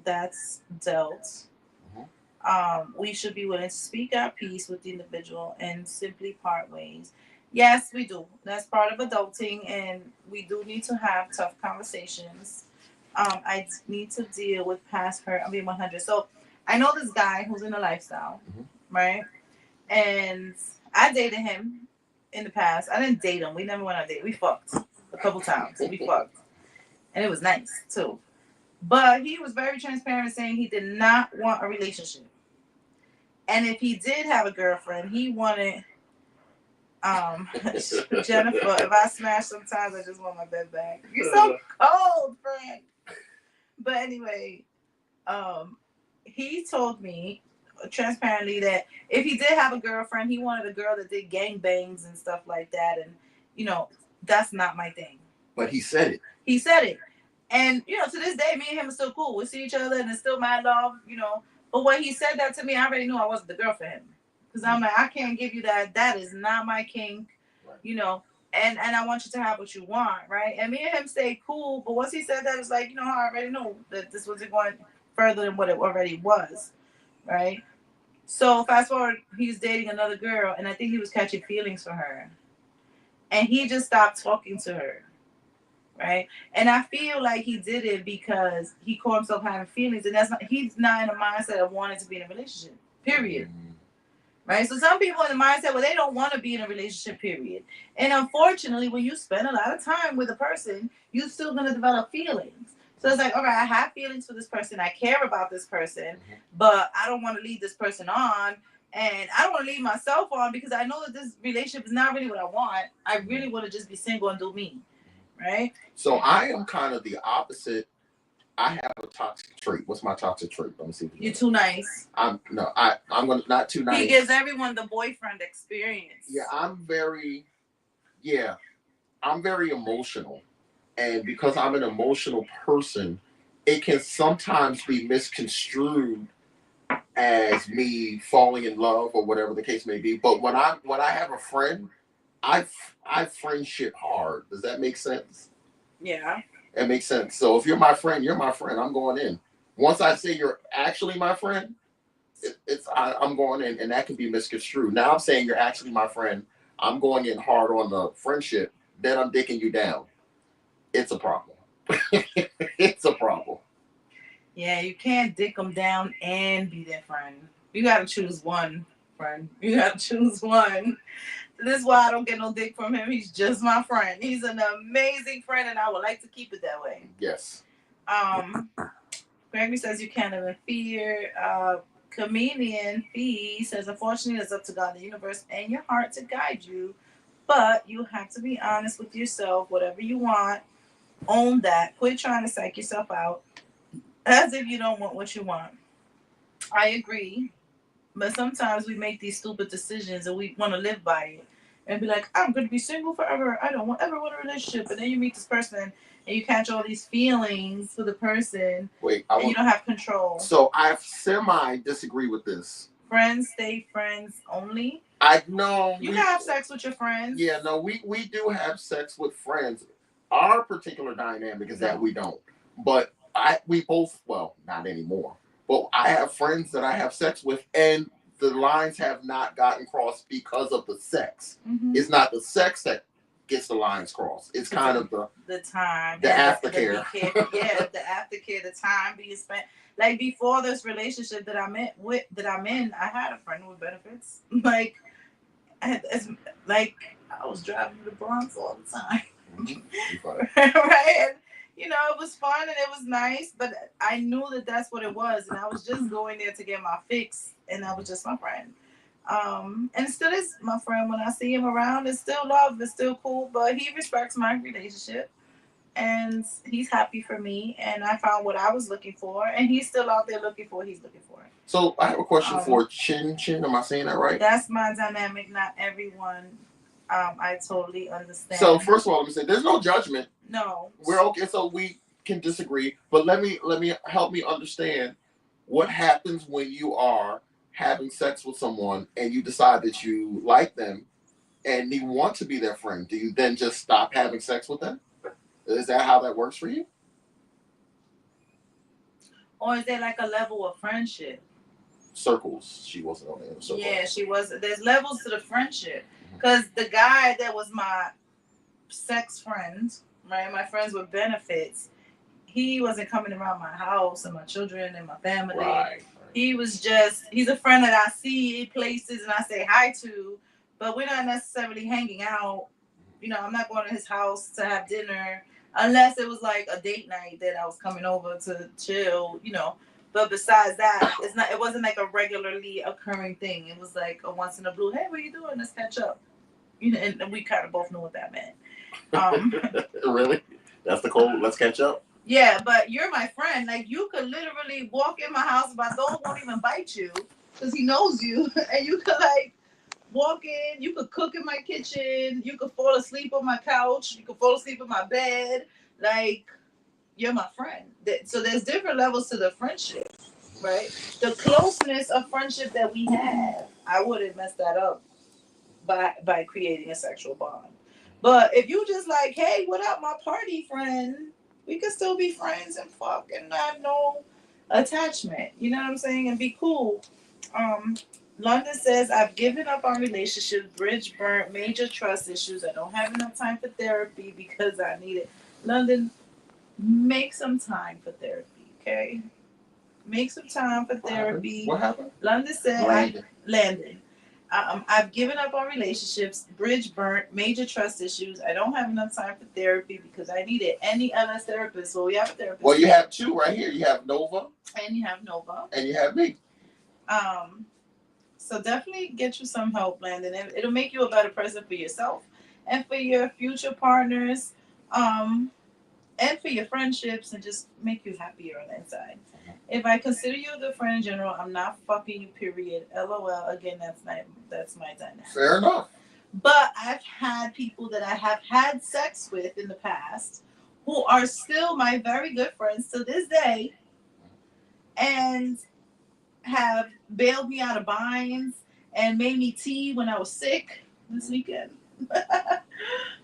that's dealt. We should be willing to speak our piece with the individual and simply part ways. Yes, we do. That's part of adulting, and we do need to have tough conversations. I need to deal with past hurt. 100. So I know this guy who's in a lifestyle, right? And I dated him in the past. I didn't date him. We never went on a date. We fucked a couple times. We fucked. And it was nice, too. But he was very transparent saying he did not want a relationship. And if he did have a girlfriend, he wanted Jennifer, if I smash sometimes, I just want my bed back. You're so cold, friend. But anyway, he told me transparently that if he did have a girlfriend, he wanted a girl that did gangbangs and stuff like that. And, that's not my thing. But he said it. He said it. And, to this day, me and him are still cool. We see each other and it's still mad love, But when he said that to me, I already knew I wasn't the girl for him. Because I'm like, I can't give you that. That is not my kink, And I want you to have what you want, right? And me and him stayed cool. But once he said that, it's like, I already know that this wasn't going further than what it already was, right? So fast forward, he was dating another girl, and I think he was catching feelings for her. and he just stopped talking to her, right? And I feel like he did it because he caught himself having feelings, and that's not, he's not in a mindset of wanting to be in a relationship. Period. Right? So some people in the mindset where they don't want to be in a relationship, period. And unfortunately, when you spend a lot of time with a person, you're still gonna develop feelings. So it's like, all right, I have feelings for this person, I care about this person, but I don't want to lead this person on. And I don't want to leave myself on because I know that this relationship is not really what I want. I really want to just be single and do me. Right? So I am kind of the opposite. I have a toxic trait. What's my toxic trait? Let me see. You're too nice. I'm gonna not too nice. He gives everyone the boyfriend experience. Yeah, I'm very emotional. And because I'm an emotional person, it can sometimes be misconstrued as me falling in love or whatever the case may be. But when I have a friend, I friendship hard. Does that make sense? Yeah. It makes sense. So if you're my friend, you're my friend. I'm going in. Once I say you're actually my friend, I'm going in, and that can be misconstrued. Now I'm saying you're actually my friend. I'm going in hard on the friendship. Then I'm dicking you down. It's a problem. It's a problem. Yeah, you can't dick them down and be their friend. You gotta choose one, friend. You gotta choose one. This is why I don't get no dick from him. He's just my friend. He's an amazing friend, and I would like to keep it that way. Yes. Gregory says you can't live in fear. Comedian Fee says, unfortunately, it's up to God, the universe, and your heart to guide you. But you have to be honest with yourself. Whatever you want, own that. Quit trying to psych yourself out as if you don't want what you want. I agree. But sometimes we make these stupid decisions and we want to live by it. And be like, I'm going to be single forever. I don't ever want a relationship. And then you meet this person and you catch all these feelings for the person. Wait, you don't have control. So I semi disagree with this. Friends stay friends only. I know. You can have sex with your friends. Yeah, no, we do have sex with friends. Our particular dynamic is that we don't. But we both, well, not anymore. But I have friends that I have sex with, and the lines have not gotten crossed because of the sex. Mm-hmm. It's not the sex that gets the lines crossed. It's kind of the time, the aftercare. Yeah, the aftercare, the time being spent. Like before this relationship that I'm in, I had a friend with benefits. Like, it's like I was driving to the Bronx all the time. Mm-hmm. Right? And, you know, it was fun and it was nice, but I knew that that's what it was, and I was just going there to get my fix, and that was just my friend. And still is my friend. When I see him around, it's still love, it's still cool, but he respects my relationship, and he's happy for me, and I found what I was looking for, and he's still out there looking for what he's looking for. So I have a question for Chin. Am I saying that right? That's my dynamic. Not everyone. I totally understand. So first of all, let me say there's no judgment. No. We're okay, so we can disagree. But let me help me understand what happens when you are having sex with someone and you decide that you like them and you want to be their friend. Do you then just stop having sex with them? Is that how that works for you? Or is there like a level of friendship? Circles. She wasn't on the circle. Yeah, she was. There's levels to the friendship. Because the guy that was my sex friend, right, my friends with benefits, he wasn't coming around my house and my children and my family. Right. He's a friend that I see places and I say hi to, but we're not necessarily hanging out. You know, I'm not going to his house to have dinner unless it was like a date night that I was coming over to chill, you know. But besides that, it wasn't like a regularly occurring thing. It was like a once in a blue, hey, what are you doing? Let's catch up. You know, and we kind of both knew what that meant. Really? That's the code? Let's catch up? Yeah, but you're my friend. Like, you could literally walk in my house, my dog won't even bite you because he knows you. And you could, like, walk in. You could cook in my kitchen. You could fall asleep on my couch. You could fall asleep in my bed. Like, you're my friend. So there's different levels to the friendship, right? The closeness of friendship that we have, I wouldn't mess that up by creating a sexual bond. But if you just like, hey, what up, my party friend? We could still be friends and fuck and have no attachment. You know what I'm saying? And be cool. London says, I've given up on relationships, bridge burnt, major trust issues. I don't have enough time for therapy because I need it. London, make some time for therapy, okay? Make some time for therapy. What happened? London said, Landon. I've given up on relationships, bridge burnt, major trust issues. I don't have enough time for therapy because I need it. Any LS therapist? Well, we have a therapist. Well, you have two right here. You have Nova. And you have Nova. And you have me. So definitely get you some help, Landon. It'll make you a better person for yourself and for your future partners, and for your friendships, and just make you happier on the inside. If I consider you a good friend in general, I'm not fucking you, period. LOL. Again, that's my dynamic. Fair enough. But I've had people that I have had sex with in the past who are still my very good friends to this day and have bailed me out of binds and made me tea when I was sick this weekend. I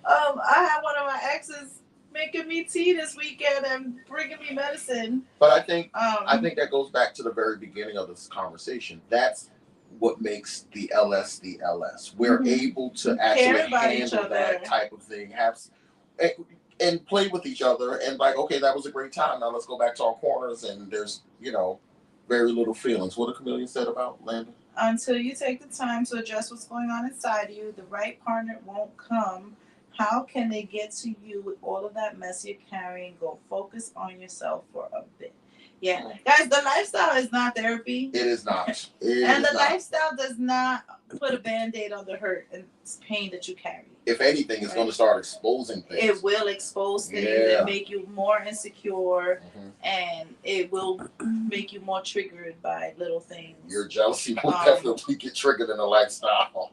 had one of my exes making me tea this weekend and bringing me medicine. But I think that goes back to the very beginning of this conversation. That's what makes the LS the LS. We're able to actually handle that type of thing, and play with each other, and like, okay, that was a great time. Now let's go back to our corners, and there's very little feelings. What a chameleon said about Landon. Until you take the time to address what's going on inside you, the right partner won't come. How can they get to you with all of that mess you're carrying? Go focus on yourself for a bit. Yeah. Guys, the lifestyle is not therapy. It is not. Lifestyle does not put a Band-Aid on the hurt and pain that you carry. If anything, it's going to start exposing things. It will expose things and make you more insecure, and it will make you more triggered by little things. Your jealousy will definitely get triggered in the lifestyle.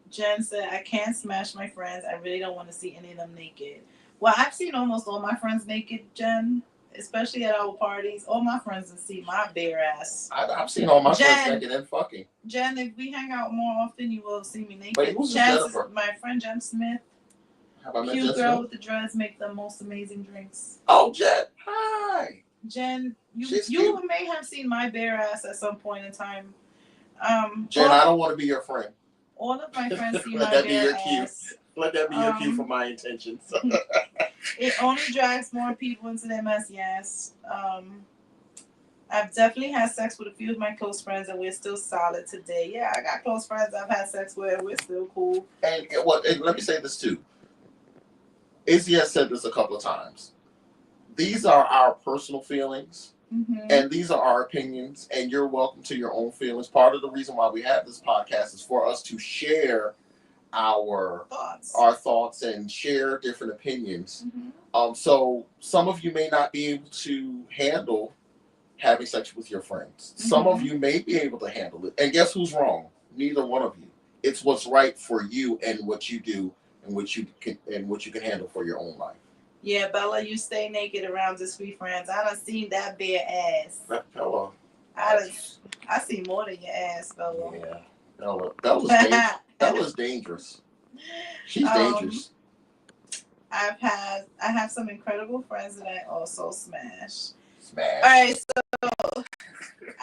Jen said, I can't smash my friends. I really don't want to see any of them naked. Well, I've seen almost all my friends naked, Jen, especially at our parties. All my friends have seen my bare ass. I've seen all my friends naked and fucking. Jen, if we hang out more often, you will see me naked. Wait, who's Jennifer? My friend Jen Smith. Cute girl with the dreads, make the most amazing drinks. Oh, Jen. Hi. Jen, you may have seen my bare ass at some point in time. Jen, I don't want to be your friend. All of my friends see my bare ass. Let that be your cue for my intentions. It only drags more people into their messy ass. I've definitely had sex with a few of my close friends, and we're still solid today. Yeah, I got close friends I've had sex with, and we're still cool. And let me say this too. Izzy has said this a couple of times. These are our personal feelings, and these are our opinions, and you're welcome to your own feelings. Part of the reason why we have this podcast is for us to share our thoughts and share different opinions. So some of you may not be able to handle having sex with your friends. Some of you may be able to handle it. And guess who's wrong? Neither one of you. It's what's right for you and what you do and what you can handle for your own life. Yeah, Bella, you stay naked around Discreet friends. I done seen that bare ass. Bella. I see more than your ass, Bella. Yeah. Bella's dangerous. She's dangerous. I have some incredible friends that I also smash. Smash. All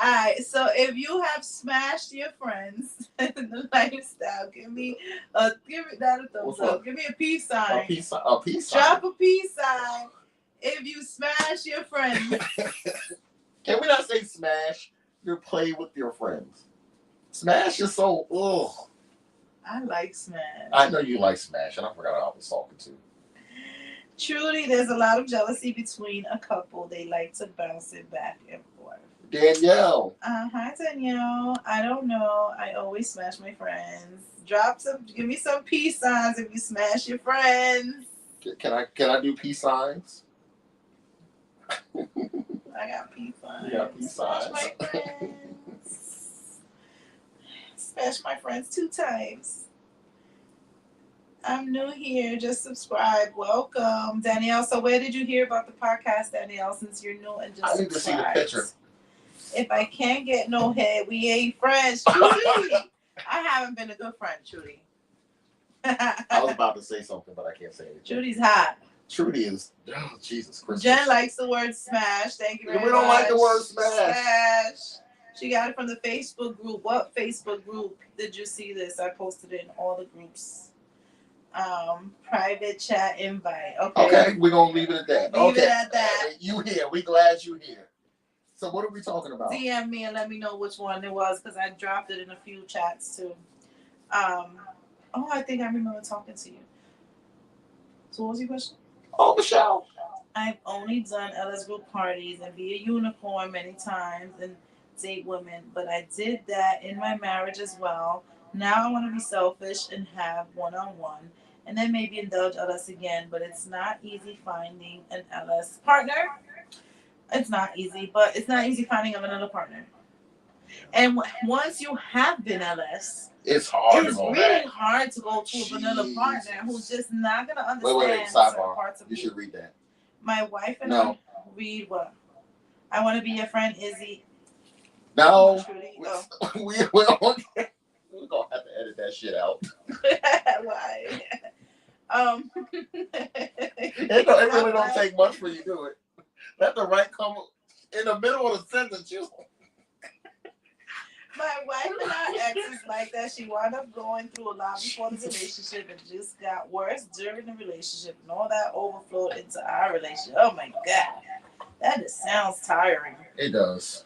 right, so if you have smashed your friends in the lifestyle, give me that a thumbs up. Give me a peace sign. A peace sign. Drop a peace sign if you smash your friends. Can we not say smash? You play with your friends. Smash is so ugh. I like smash. I know you like smash, and I forgot I was talking to. Truly, there's a lot of jealousy between a couple. They like to bounce it back and forth. Danielle. Hi, Danielle. I don't know. I always smash my friends. Give me some peace signs if you smash your friends. Can I do peace signs? I got peace signs. You got peace signs. Smash my friends. Smash my friends 2 times. I'm new here. Just subscribe. Welcome, Danielle. So where did you hear about the podcast, Danielle, since you're new and just I need to see the picture. If I can't get no head, we ain't friends. Truly. I haven't been a good friend, Trudy. I was about to say something, but I can't say it. Trudy's hot. Trudy is, Jesus Christ. Jen likes the word smash. Thank you very much. We don't like the word smash. She got it from the Facebook group. What Facebook group did you see this? I posted it in all the groups. Private chat invite. Okay. Okay, we're gonna leave it at that. Leave Okay. it at that. You here. We glad you here. So what are we talking about? DM me and let me know which one it was because I dropped it in a few chats too. I think I remember talking to you. So what was your question? Oh, Michelle. I've only done LS group parties and be a unicorn many times and date women, but I did that in my marriage as well. Now I want to be selfish and have one-on-one, and then maybe indulge LS again. But it's not easy finding an LS partner. It's not easy, but it's not easy finding another partner. And once you have been LS, it's hard. It's really hard to go to a vanilla partner who's just not gonna understand. Wait. Sidebar. Parts of you should read that. My wife and I read what? I want to be your friend, Izzy. No, we're gonna have to edit that shit out. Why? It really don't take much for you to do it. Let the right come in the middle of the sentence. My wife and our ex is like that. She wound up going through a lot before the relationship and just got worse during the relationship, and all that overflowed into our relationship. Oh my God, that just sounds tiring. It does.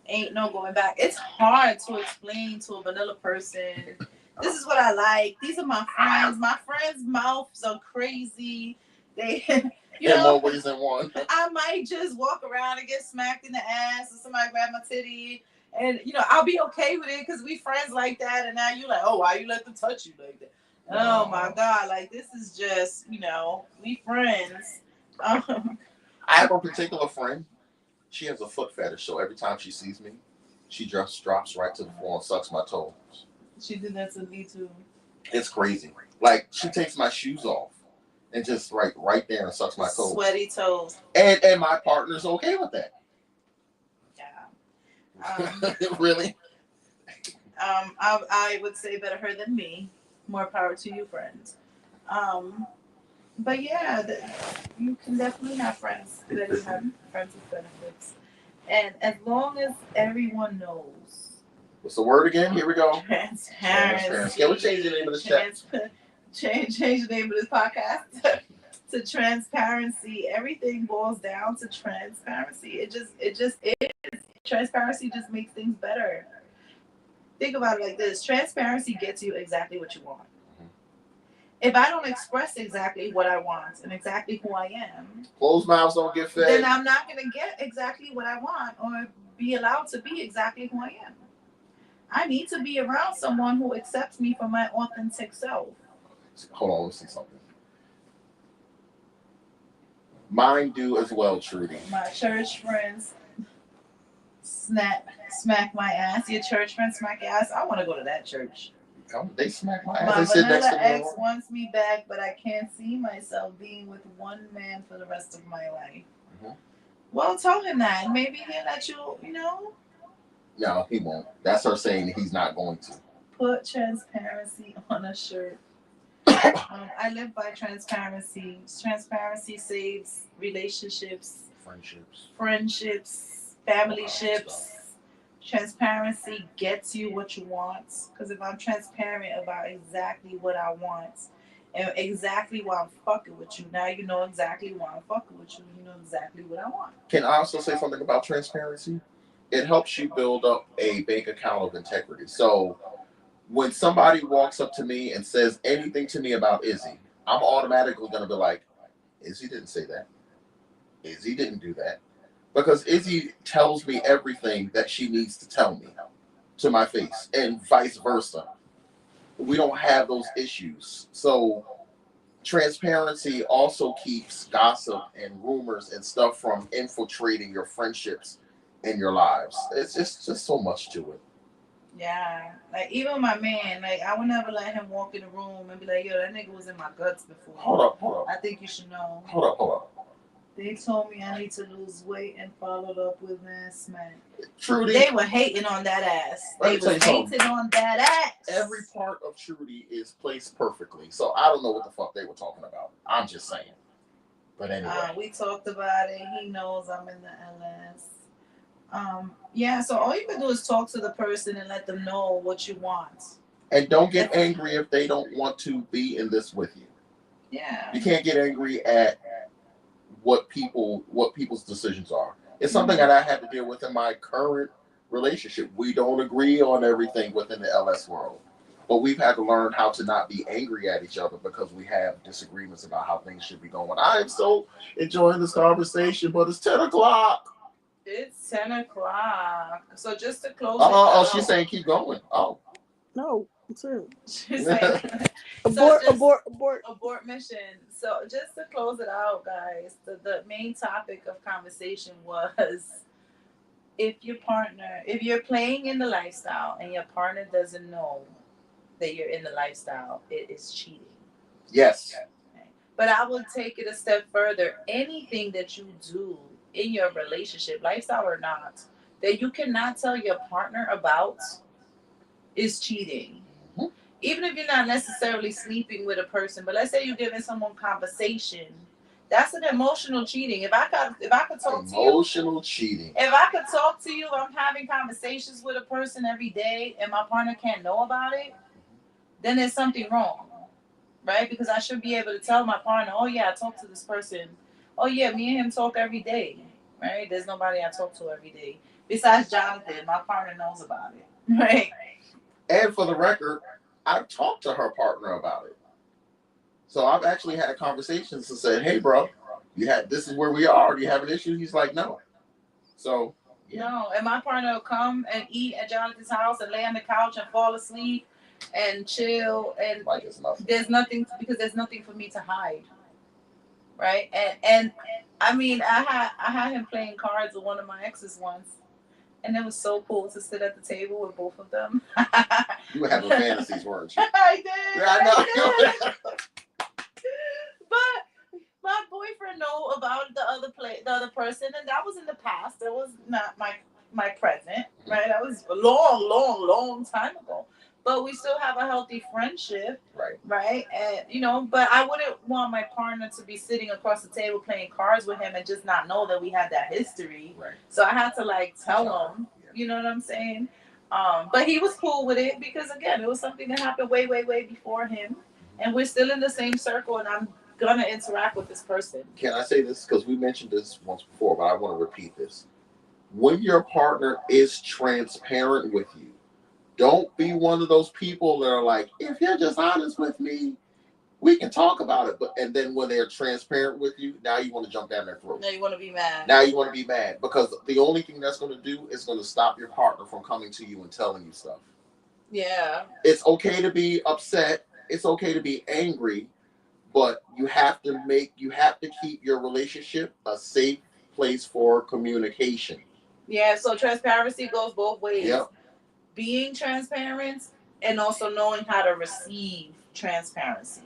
Ain't no going back. It's hard to explain to a vanilla person. This is what I like. These are my friends. My friends' mouths are crazy. They, in more ways than one. I might just walk around and get smacked in the ass, or somebody grab my titty, and I'll be okay with it because we friends like that. And now you like, oh, why you let them touch you like that? Oh my God, like this is just, we friends. I have a particular friend. She has a foot fetish, so every time she sees me, she just drops right to the floor and sucks my toes. She did that to me too. It's crazy. Like she takes my shoes off and just right there and sucks my toes. Sweaty toes. And my partner's okay with that. Yeah. Really? I would say better her than me. More power to you, friends. But yeah, you can definitely have friends that you have friends with benefits, and as long as everyone knows. What's the word again? Here we go. Transparency. Can we change the name of this chat? Change the name of this podcast to transparency. Everything boils down to transparency. It just is. Transparency just makes things better. Think about it like this: transparency gets you exactly what you want. If I don't express exactly what I want and exactly who I am, closed mouths don't get fed. Then I'm not going to get exactly what I want or be allowed to be exactly who I am. I need to be around someone who accepts me for my authentic self. Hold on, let's see something. Mine do as well, Trudy. My church friends smack my ass. Your church friends smack your ass. I want to go to that church. They smack my ass. My vanilla ex wants me back, but I can't see myself being with one man for the rest of my life. Mm-hmm. Well, tell him that. Maybe he'll let you, No, he won't. That's her saying that he's not going to. Put transparency on a shirt. I live by transparency. Transparency saves relationships. Friendships. Family ships. Transparency gets you what you want. Because if I'm transparent about exactly what I want and exactly why I'm fucking with you, now you know exactly why I'm fucking with you. You know exactly what I want. Can I also say something about transparency? It helps you build up a bank account of integrity. So when somebody walks up to me and says anything to me about Izzy, I'm automatically going to be like, Izzy didn't say that. Izzy didn't do that. Because Izzy tells me everything that she needs to tell me to my face and vice versa. We don't have those issues. So transparency also keeps gossip and rumors and stuff from infiltrating your friendships and your lives. It's just so much to it. Yeah. Like even my man, like I would never let him walk in the room and be like, yo, that nigga was in my guts before. Hold up. I think you should know. Hold up. They told me I need to lose weight and followed up with man smack. Trudy. They were hating on that ass. They were hating on that ass. Every part of Trudy is placed perfectly. So I don't know what the fuck they were talking about. I'm just saying. But anyway. We talked about it. He knows I'm in the LS. Yeah, so all you can do is talk to the person and let them know what you want. And don't get angry if they don't want to be in this with you. Yeah. You can't get angry at what people's decisions are. It's something that I had to deal with in my current relationship. We don't agree on everything within the LS world. But we've had to learn how to not be angry at each other because we have disagreements about how things should be going. I am so enjoying this conversation, but it's 10 o'clock. It's 10 o'clock. So just to close it out. Oh, she's saying keep going. Oh. No, it's it. She's saying Abort, abort, abort. abort mission. So just to close it out, guys, the main topic of conversation was if you're playing in the lifestyle and your partner doesn't know that you're in the lifestyle, it is cheating. Yes. Okay? But I would take it a step further. Anything that you do in your relationship, lifestyle or not, that you cannot tell your partner about is cheating. Even if you're not necessarily sleeping with a person, but let's say you're giving someone conversation, that's an emotional cheating. If I could talk to you, Emotional cheating. if I could talk to you, if I'm having conversations with a person every day and my partner can't know about it, then there's something wrong, right? Because I should be able to tell my partner, oh yeah, I talk to this person. Oh yeah, me and him talk every day, right? There's nobody I talk to every day besides Jonathan. My partner knows about it, right? And for the record, I've talked to her partner about it. So I've actually had conversations and said, "Hey, bro, this is where we are. Do you have an issue?" He's like, "No." So yeah. No, and my partner will come and eat at Jonathan's house and lay on the couch and fall asleep and chill, and Like it's nothing. there's nothing because there's nothing for me to hide, right? And I mean, I had him playing cards with one of my exes once, and it was so cool to sit at the table with both of them. You were having fantasies, weren't you? I did. Yeah, I know. But my boyfriend know about the other person, and that was in the past. That was not my present, right? That was a long time ago. But we still have a healthy friendship, Right. right? And but I wouldn't want my partner to be sitting across the table playing cards with him and just not know that we had that history. Right. So I had to tell him, Yeah. you know what I'm saying? But he was cool with it because again, it was something that happened way before him, and we're still in the same circle, and I'm gonna interact with this person. Can I say this? Because we mentioned this once before, but I want to repeat this. When your partner is transparent with you, don't be one of those people that are like, if you're just honest with me, we can talk about it. And then when they're transparent with you, now you want to jump down their throat. Now you want to be mad. Now you want to be mad because the only thing that's going to do is going to stop your partner from coming to you and telling you stuff. Yeah. It's okay to be upset. It's okay to be angry, but you have to keep your relationship a safe place for communication. Yeah. So transparency goes both ways. Yep. Being transparent and also knowing how to receive transparency.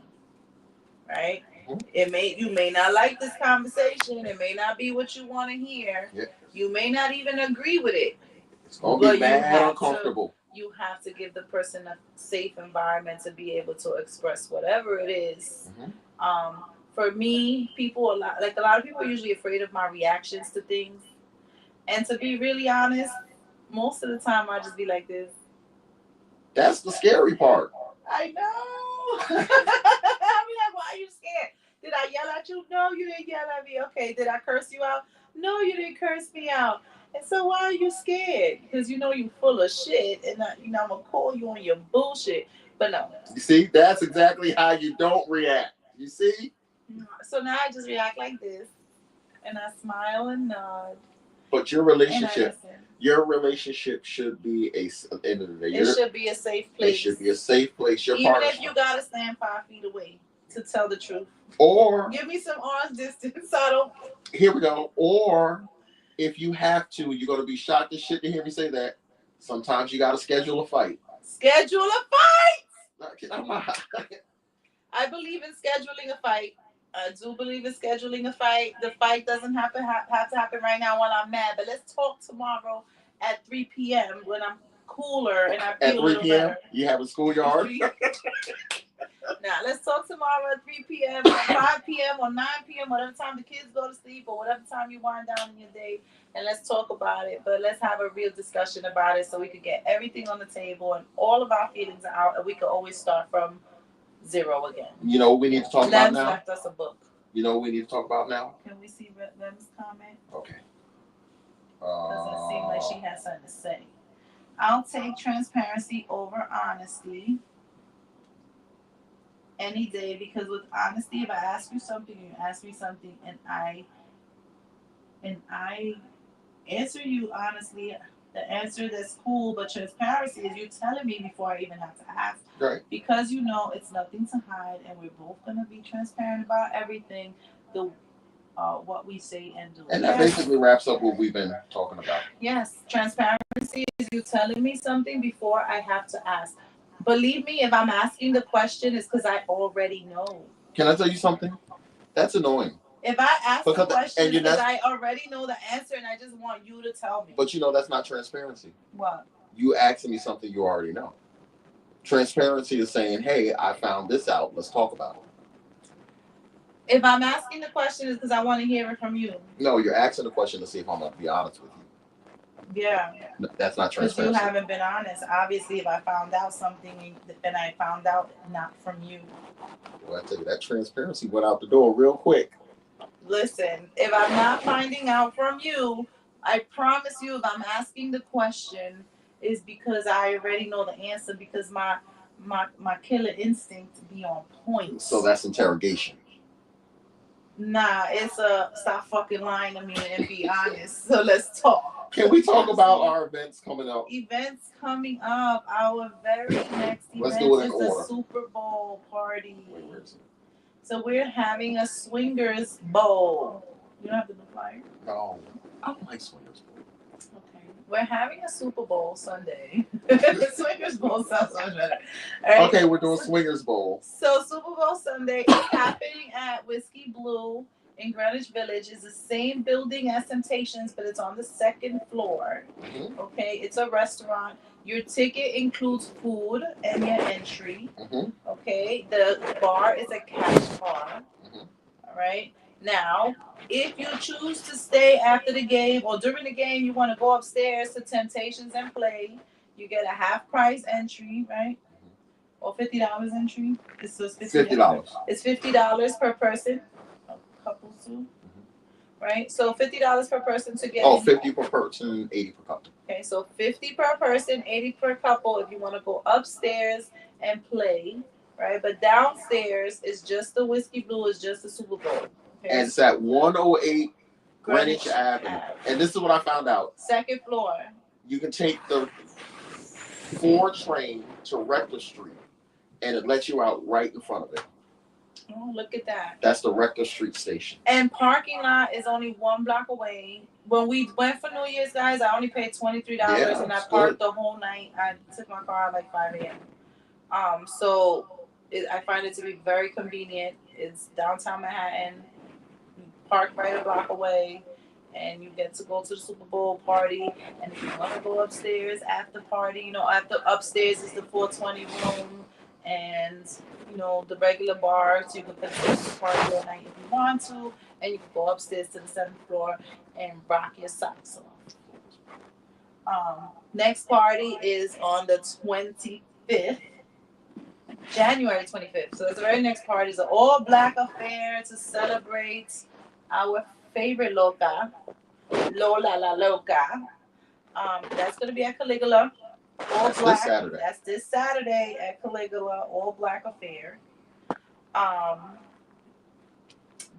Right? Mm-hmm. You may not like this conversation. It may not be what you want to hear. Yeah. You may not even agree with it. It's gonna be mad uncomfortable. You have to give the person a safe environment to be able to express whatever it is. Mm-hmm. For me, people a lot of people are usually afraid of my reactions to things. And to be really honest, most of the time I just be like this. That's the scary part. I know. I mean, like, why are you scared? Did I yell at you? No, you didn't yell at me. Okay. Did I curse you out? No, you didn't curse me out. And so why are you scared? Because you full of shit, and I'm gonna call you on your bullshit. But no. You see, that's exactly how you don't react. You see. So now I just react like this, and I smile and nod. But your relationship should be at the end of the day. It should be a safe place. It should be a safe place. Even if you gotta stand 5 feet away to tell the truth. Or give me some arms distance so I don't. Here we go. Or if you have to, you're gonna be shocked as shit to hear me say that. Sometimes you gotta schedule a fight. Schedule a fight. I believe in scheduling a fight. I do believe in scheduling a fight. The fight doesn't have to happen right now while I'm mad, but let's talk tomorrow at 3 p.m. when I'm cooler and I feel at 3 a little p.m. better. You have a schoolyard. Now, let's talk tomorrow at 3 p.m. or 5 p.m. or 9 p.m., whatever time the kids go to sleep or whatever time you wind down in your day, and let's talk about it. But let's have a real discussion about it so we could get everything on the table and all of our feelings are out, and we could always start from zero again. You know what we need to talk about now? Left us a book. You know what we need to talk about now? Can we see Lem's comment? Okay. Doesn't seem like she has something to say. I'll take transparency over honesty any day, because with honesty, if I ask you something, you ask me something, and I answer you honestly, the answer that's cool, but transparency is you telling me before I even have to ask. Right. Because you know it's nothing to hide, and we're both gonna be transparent about everything. What we say and do. And that basically wraps up what we've been talking about. Yes, transparency is you telling me something before I have to ask. Believe me, if I'm asking the question, it's because I already know. Can I tell you something? That's annoying. If I ask the question, because I already know the answer and I just want you to tell me. But you know that's not transparency. What? You asking me something you already know. Transparency is saying, hey, I found this out. Let's talk about it. If I'm asking the question, it's because I want to hear it from you. No, you're asking the question to see if I'm going to be honest with you. Yeah. No, that's not transparency. Because you haven't been honest. Obviously, if I found out something, then I found out not from you. Well, I tell you, that transparency went out the door real quick. Listen, if I'm not finding out from you, I promise you, if I'm asking the question, is because I already know the answer, because my killer instinct be on point. So that's interrogation. Nah, it's a stop fucking lying to me and be honest. So let's talk. Can we talk about our events coming up? Events coming up. Our very next event is the Super Bowl party. Wait, where is it? So we're having a swingers bowl. You don't have the flyer? No, I don't like swingers bowl. Okay. We're having a Super Bowl Sunday. Swingers bowl sounds so much better. Right? Okay, we're doing swingers bowl. So Super Bowl Sunday is happening at Whiskey Blue in Greenwich Village. It's the same building as Temptations, but it's on the second floor. Mm-hmm. Okay, it's a restaurant. Your ticket includes food and your entry. Mm-hmm. Okay, the bar is a cash bar. Mm-hmm. All right. Now, if you choose to stay after the game or during the game, you want to go upstairs to Temptations and play, you get a half price entry, right? Or $50 entry. It's $50. It's $50 per person. Couples too. Right? So $50 per person to get in. 50 per person, 80 per couple. Okay, so 50 per person, 80 per couple if you want to go upstairs and play, right? But downstairs is just the Whiskey Blue, is just the Super Bowl. Okay? And it's at 108 Greenwich Avenue. And this is what I found out. Second floor. You can take the 4 train to Rector Street, and it lets you out right in front of it. Oh, look at that. That's the Rector Street station. And parking lot is only 1 block away. When we went for New Year's, guys, I only paid $23 and I parked the whole night. I took my car at like 5 a.m. I find it to be very convenient. It's downtown Manhattan. You park right a block away, and you get to go to the Super Bowl party. And if you want to go upstairs after party, after upstairs is the 420 room and the regular bar, so you can continue to party all night if you want to, and you can go upstairs to the 7th floor and rock your socks off. Next party is on the 25th. January 25th. So the very next party is an all-black affair to celebrate our favorite Lola La Loca. That's going to be at Caligula. All That's black. This Saturday. That's this Saturday at Caligula. All-black affair.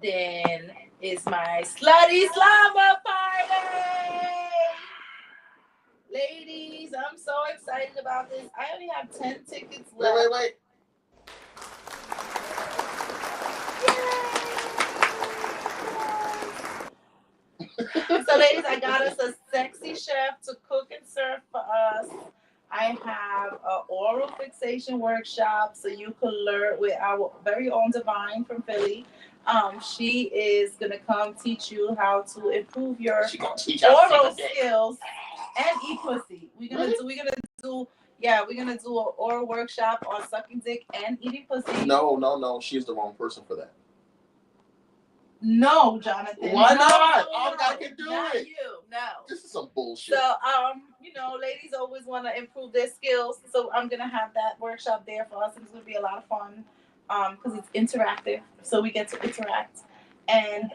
Then is my Slutty Slumber Party. Ladies, I'm so excited about this. I only have 10 tickets left. Wait. So, ladies, I got us a sexy chef to cook and serve for us. I have an oral fixation workshop so you can learn with our very own Divine from Philly. She is going to come teach you how to improve your oral skills and eat pussy. We're gonna do Yeah, we're gonna do an oral workshop on sucking dick and eating pussy. No. She's the wrong person for that. No, Jonathan. Why no, not? No, All guy can do not it. You, no. This is some bullshit. So, ladies always want to improve their skills. So I'm gonna have that workshop there for us, and it's gonna be a lot of fun. Because it's interactive, so we get to interact. And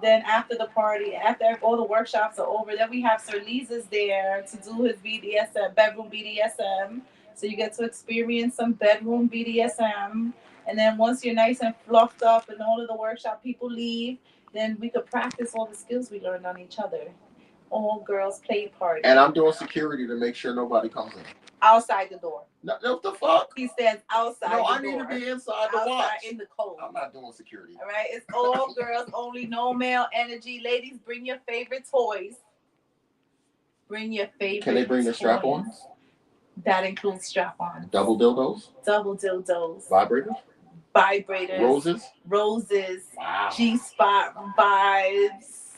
then after the party, after all the workshops are over, then we have Sir Lisa's there to do his BDSM, bedroom BDSM. So you get to experience some bedroom BDSM. And then once you're nice and fluffed up and all of the workshop people leave, then we could practice all the skills we learned on each other. All girls play party. And I'm doing security to make sure nobody comes in. Outside the door. No, what the fuck? He stands outside the door. No, I need to be inside the watch. In the cold. I'm not doing security. All right? It's all girls only, no male energy. Ladies, bring your favorite toys. Bring your favorite Can they bring the strap-ons? That includes strap-ons. Double dildos? Double dildos. Vibrators? Roses. Wow. G-spot vibes.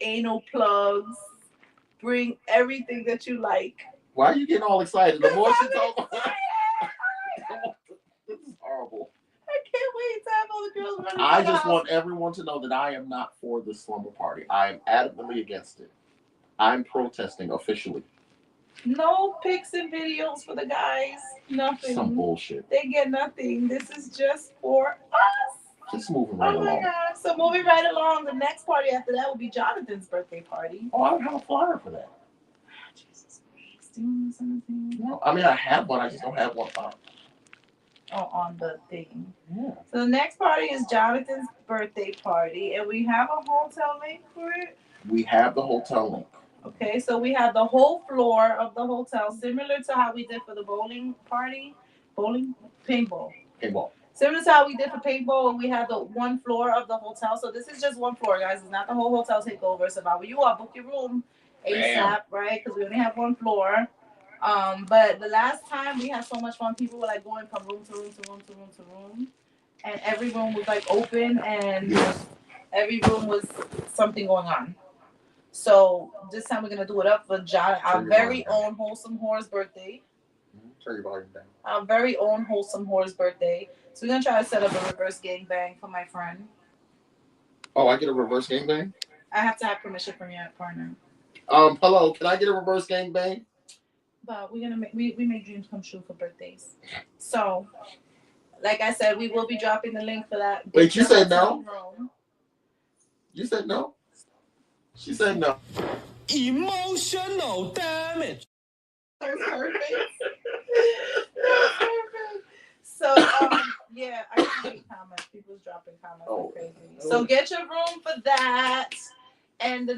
Anal plugs. Bring everything that you like. Why are you getting all excited? The more she talks, this is horrible. I can't wait to have all the girls running. I just want everyone to know that I am not for the slumber party. I am adamantly against it. I'm protesting officially. No pics and videos for the guys. Nothing. Some bullshit. They get nothing. This is just for us. Just moving right along. Oh my God. So moving right along, the next party after that will be Jonathan's birthday party. Oh, I don't have a flyer for that. Jesus Christ. Do you want something? No, I mean, I have one. I just don't have one up. Oh, on the thing. Yeah. So the next party is Jonathan's birthday party, and we have a hotel link for it. We have the hotel link. Okay, so we have the whole floor of the hotel, similar to how we did for the bowling party. Paintball. Similar to how we did for paintball, and we have the one floor of the hotel. So this is just one floor, guys. It's not the whole hotel takeover. It's about where you are. Book your room ASAP, right? Because we only have one floor. But the last time we had so much fun, people were like going from room to room to room to room to room, and every room was like open, and every room was something going on. So this time we're gonna do it up for John, our very own wholesome whore's birthday. Turn your volume down. Our very own wholesome whore's birthday. So we're gonna try to set up a reverse gangbang for my friend. Oh, I get a reverse gangbang? I have to have permission from your partner. Hello, can I get a reverse gangbang? But we're gonna we make dreams come true for birthdays. So, like I said, we will be dropping the link for that. Wait, you said no? You said no? She said no. Emotional damage. That's perfect. So, yeah, I can read comments. People's dropping comments like crazy. So get your room for that. And the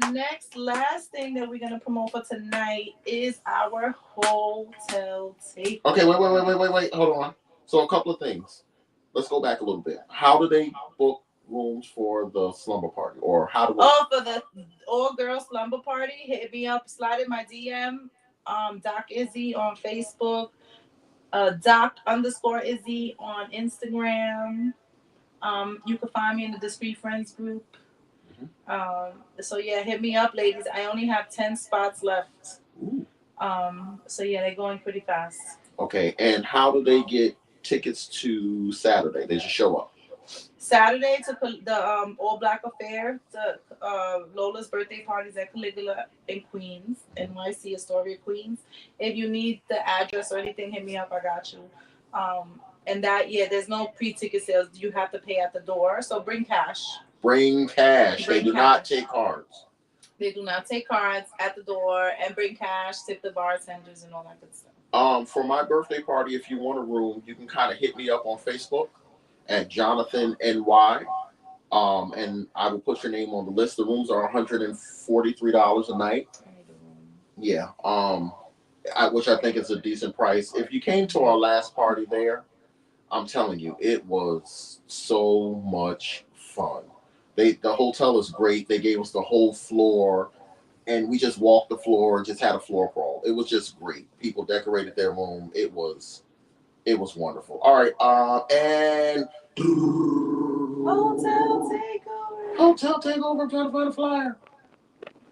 last thing that we're gonna promote for tonight is our hotel takeover. Okay, wait. Hold on. So a couple of things. Let's go back a little bit. How do they book rooms for the slumber party, or how do we? Oh, for the all-girls slumber party, hit me up, slide in my DM. Doc Izzy on Facebook. Doc_Izzy on Instagram. You can find me in the Discreet Friends group. So yeah, hit me up, ladies. I only have 10 spots left. So yeah, they're going pretty fast. Okay, and how do they get tickets to Saturday? They just show up. Saturday to the All Black Affair, the Lola's birthday parties at Caligula in Queens, NYC, Astoria, Queens. If you need the address or anything, hit me up. I got you. And that, there's no pre-ticket sales. You have to pay at the door. So bring cash. They do not take cards. They do not take cards at the door, and bring cash, tip the bartenders, and all that good stuff. For my birthday party, if you want a room, you can kind of hit me up on Facebook at Jonathan NY. And I will put your name on the list. The rooms are $143 a night. Yeah. Which I think is a decent price. If you came to our last party there, I'm telling you, it was so much fun. The hotel is great. They gave us the whole floor, and we just walked the floor and just had a floor crawl. It was just great. People decorated their room. It was wonderful. All right, and hotel takeover. Hotel takeover. I'm trying to find a flyer.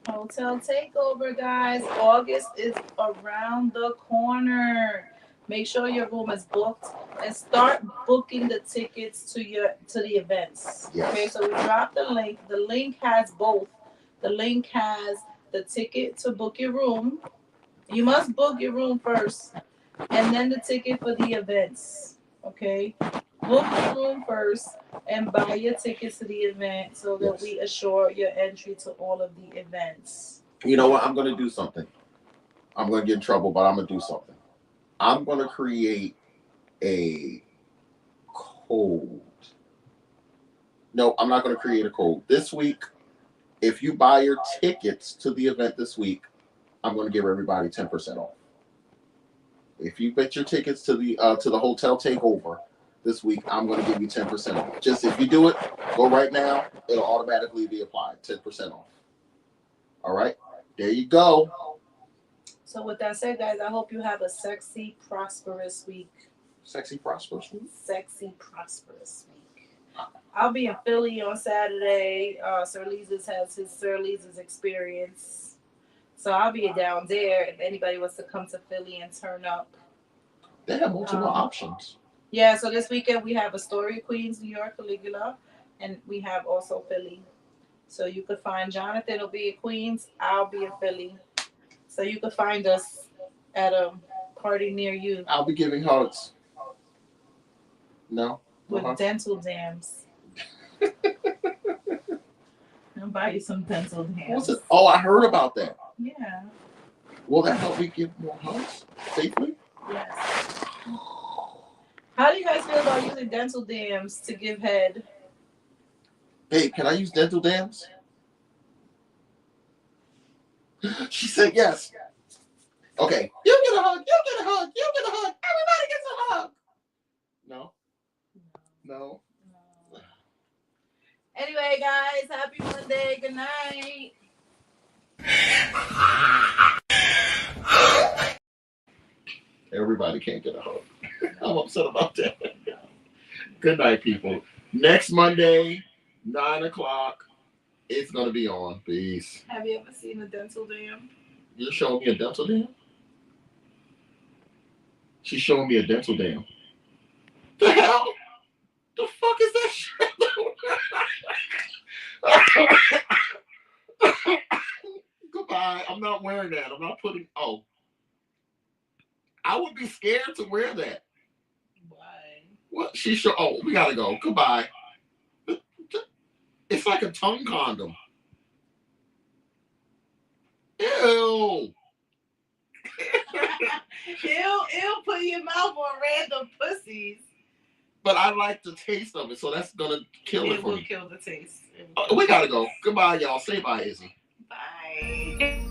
Hotel takeover, guys. August is around the corner. Make sure your room is booked and start booking the tickets to the events. Yes. Okay, so we dropped the link. The link has both. The link has the ticket to book your room. You must book your room first, and then the ticket for the events. Okay, book your room first and buy your tickets to the event so that we assure your entry to all of the events. You know what? I'm going to do something. I'm going to get in trouble, but I'm going to do something. I'm going to create a code. No, I'm not going to create a code. This week, if you buy your tickets to the event this week, I'm going to give everybody 10% off. If you get your tickets to the hotel takeover this week, I'm going to give you 10% off. Just if you do it, go right now. It'll automatically be applied. 10% off. All right? There you go. So with that said, guys, I hope you have a sexy, prosperous week. Sexy, prosperous week? Sexy, prosperous week. I'll be in Philly on Saturday. Sir Lee's has his Sir Lee's experience. So I'll be down there if anybody wants to come to Philly and turn up. They have multiple options. Yeah, so this weekend we have Astoria, Queens, New York, Caligula, and we have also Philly. So you could find Jonathan will be in Queens, I'll be in Philly. So you could find us at a party near you. I'll be giving hugs. No? With dental dams. I'll buy you some dental dams. What's it? Oh, I heard about that. Yeah. Will that help me give more hugs safely? Yes. How do you guys feel about using dental dams to give head? Babe, can I use dental dams? She said yes. Okay. You get a hug. You get a hug. You get a hug. Everybody gets a hug. No? No. Anyway, guys, happy Monday. Good night. Everybody can't get a hug. I'm upset about that. Good night, people. Next Monday, 9 o'clock, it's going to be on. Peace. Have you ever seen a dental dam? You're showing me a dental dam? She's showing me a dental dam. The hell? The fuck is that shit? Goodbye. I'm not wearing that. I'm not putting. Oh. I would be scared to wear that. Why? What? She sure. Oh, we gotta go. Goodbye. It's like a tongue condom. Ew. It'll put your mouth on random pussies. But I like the taste of it, so that's gonna kill it for me. It will kill the taste. We gotta go. Goodbye, y'all. Say bye, Izzy. Bye.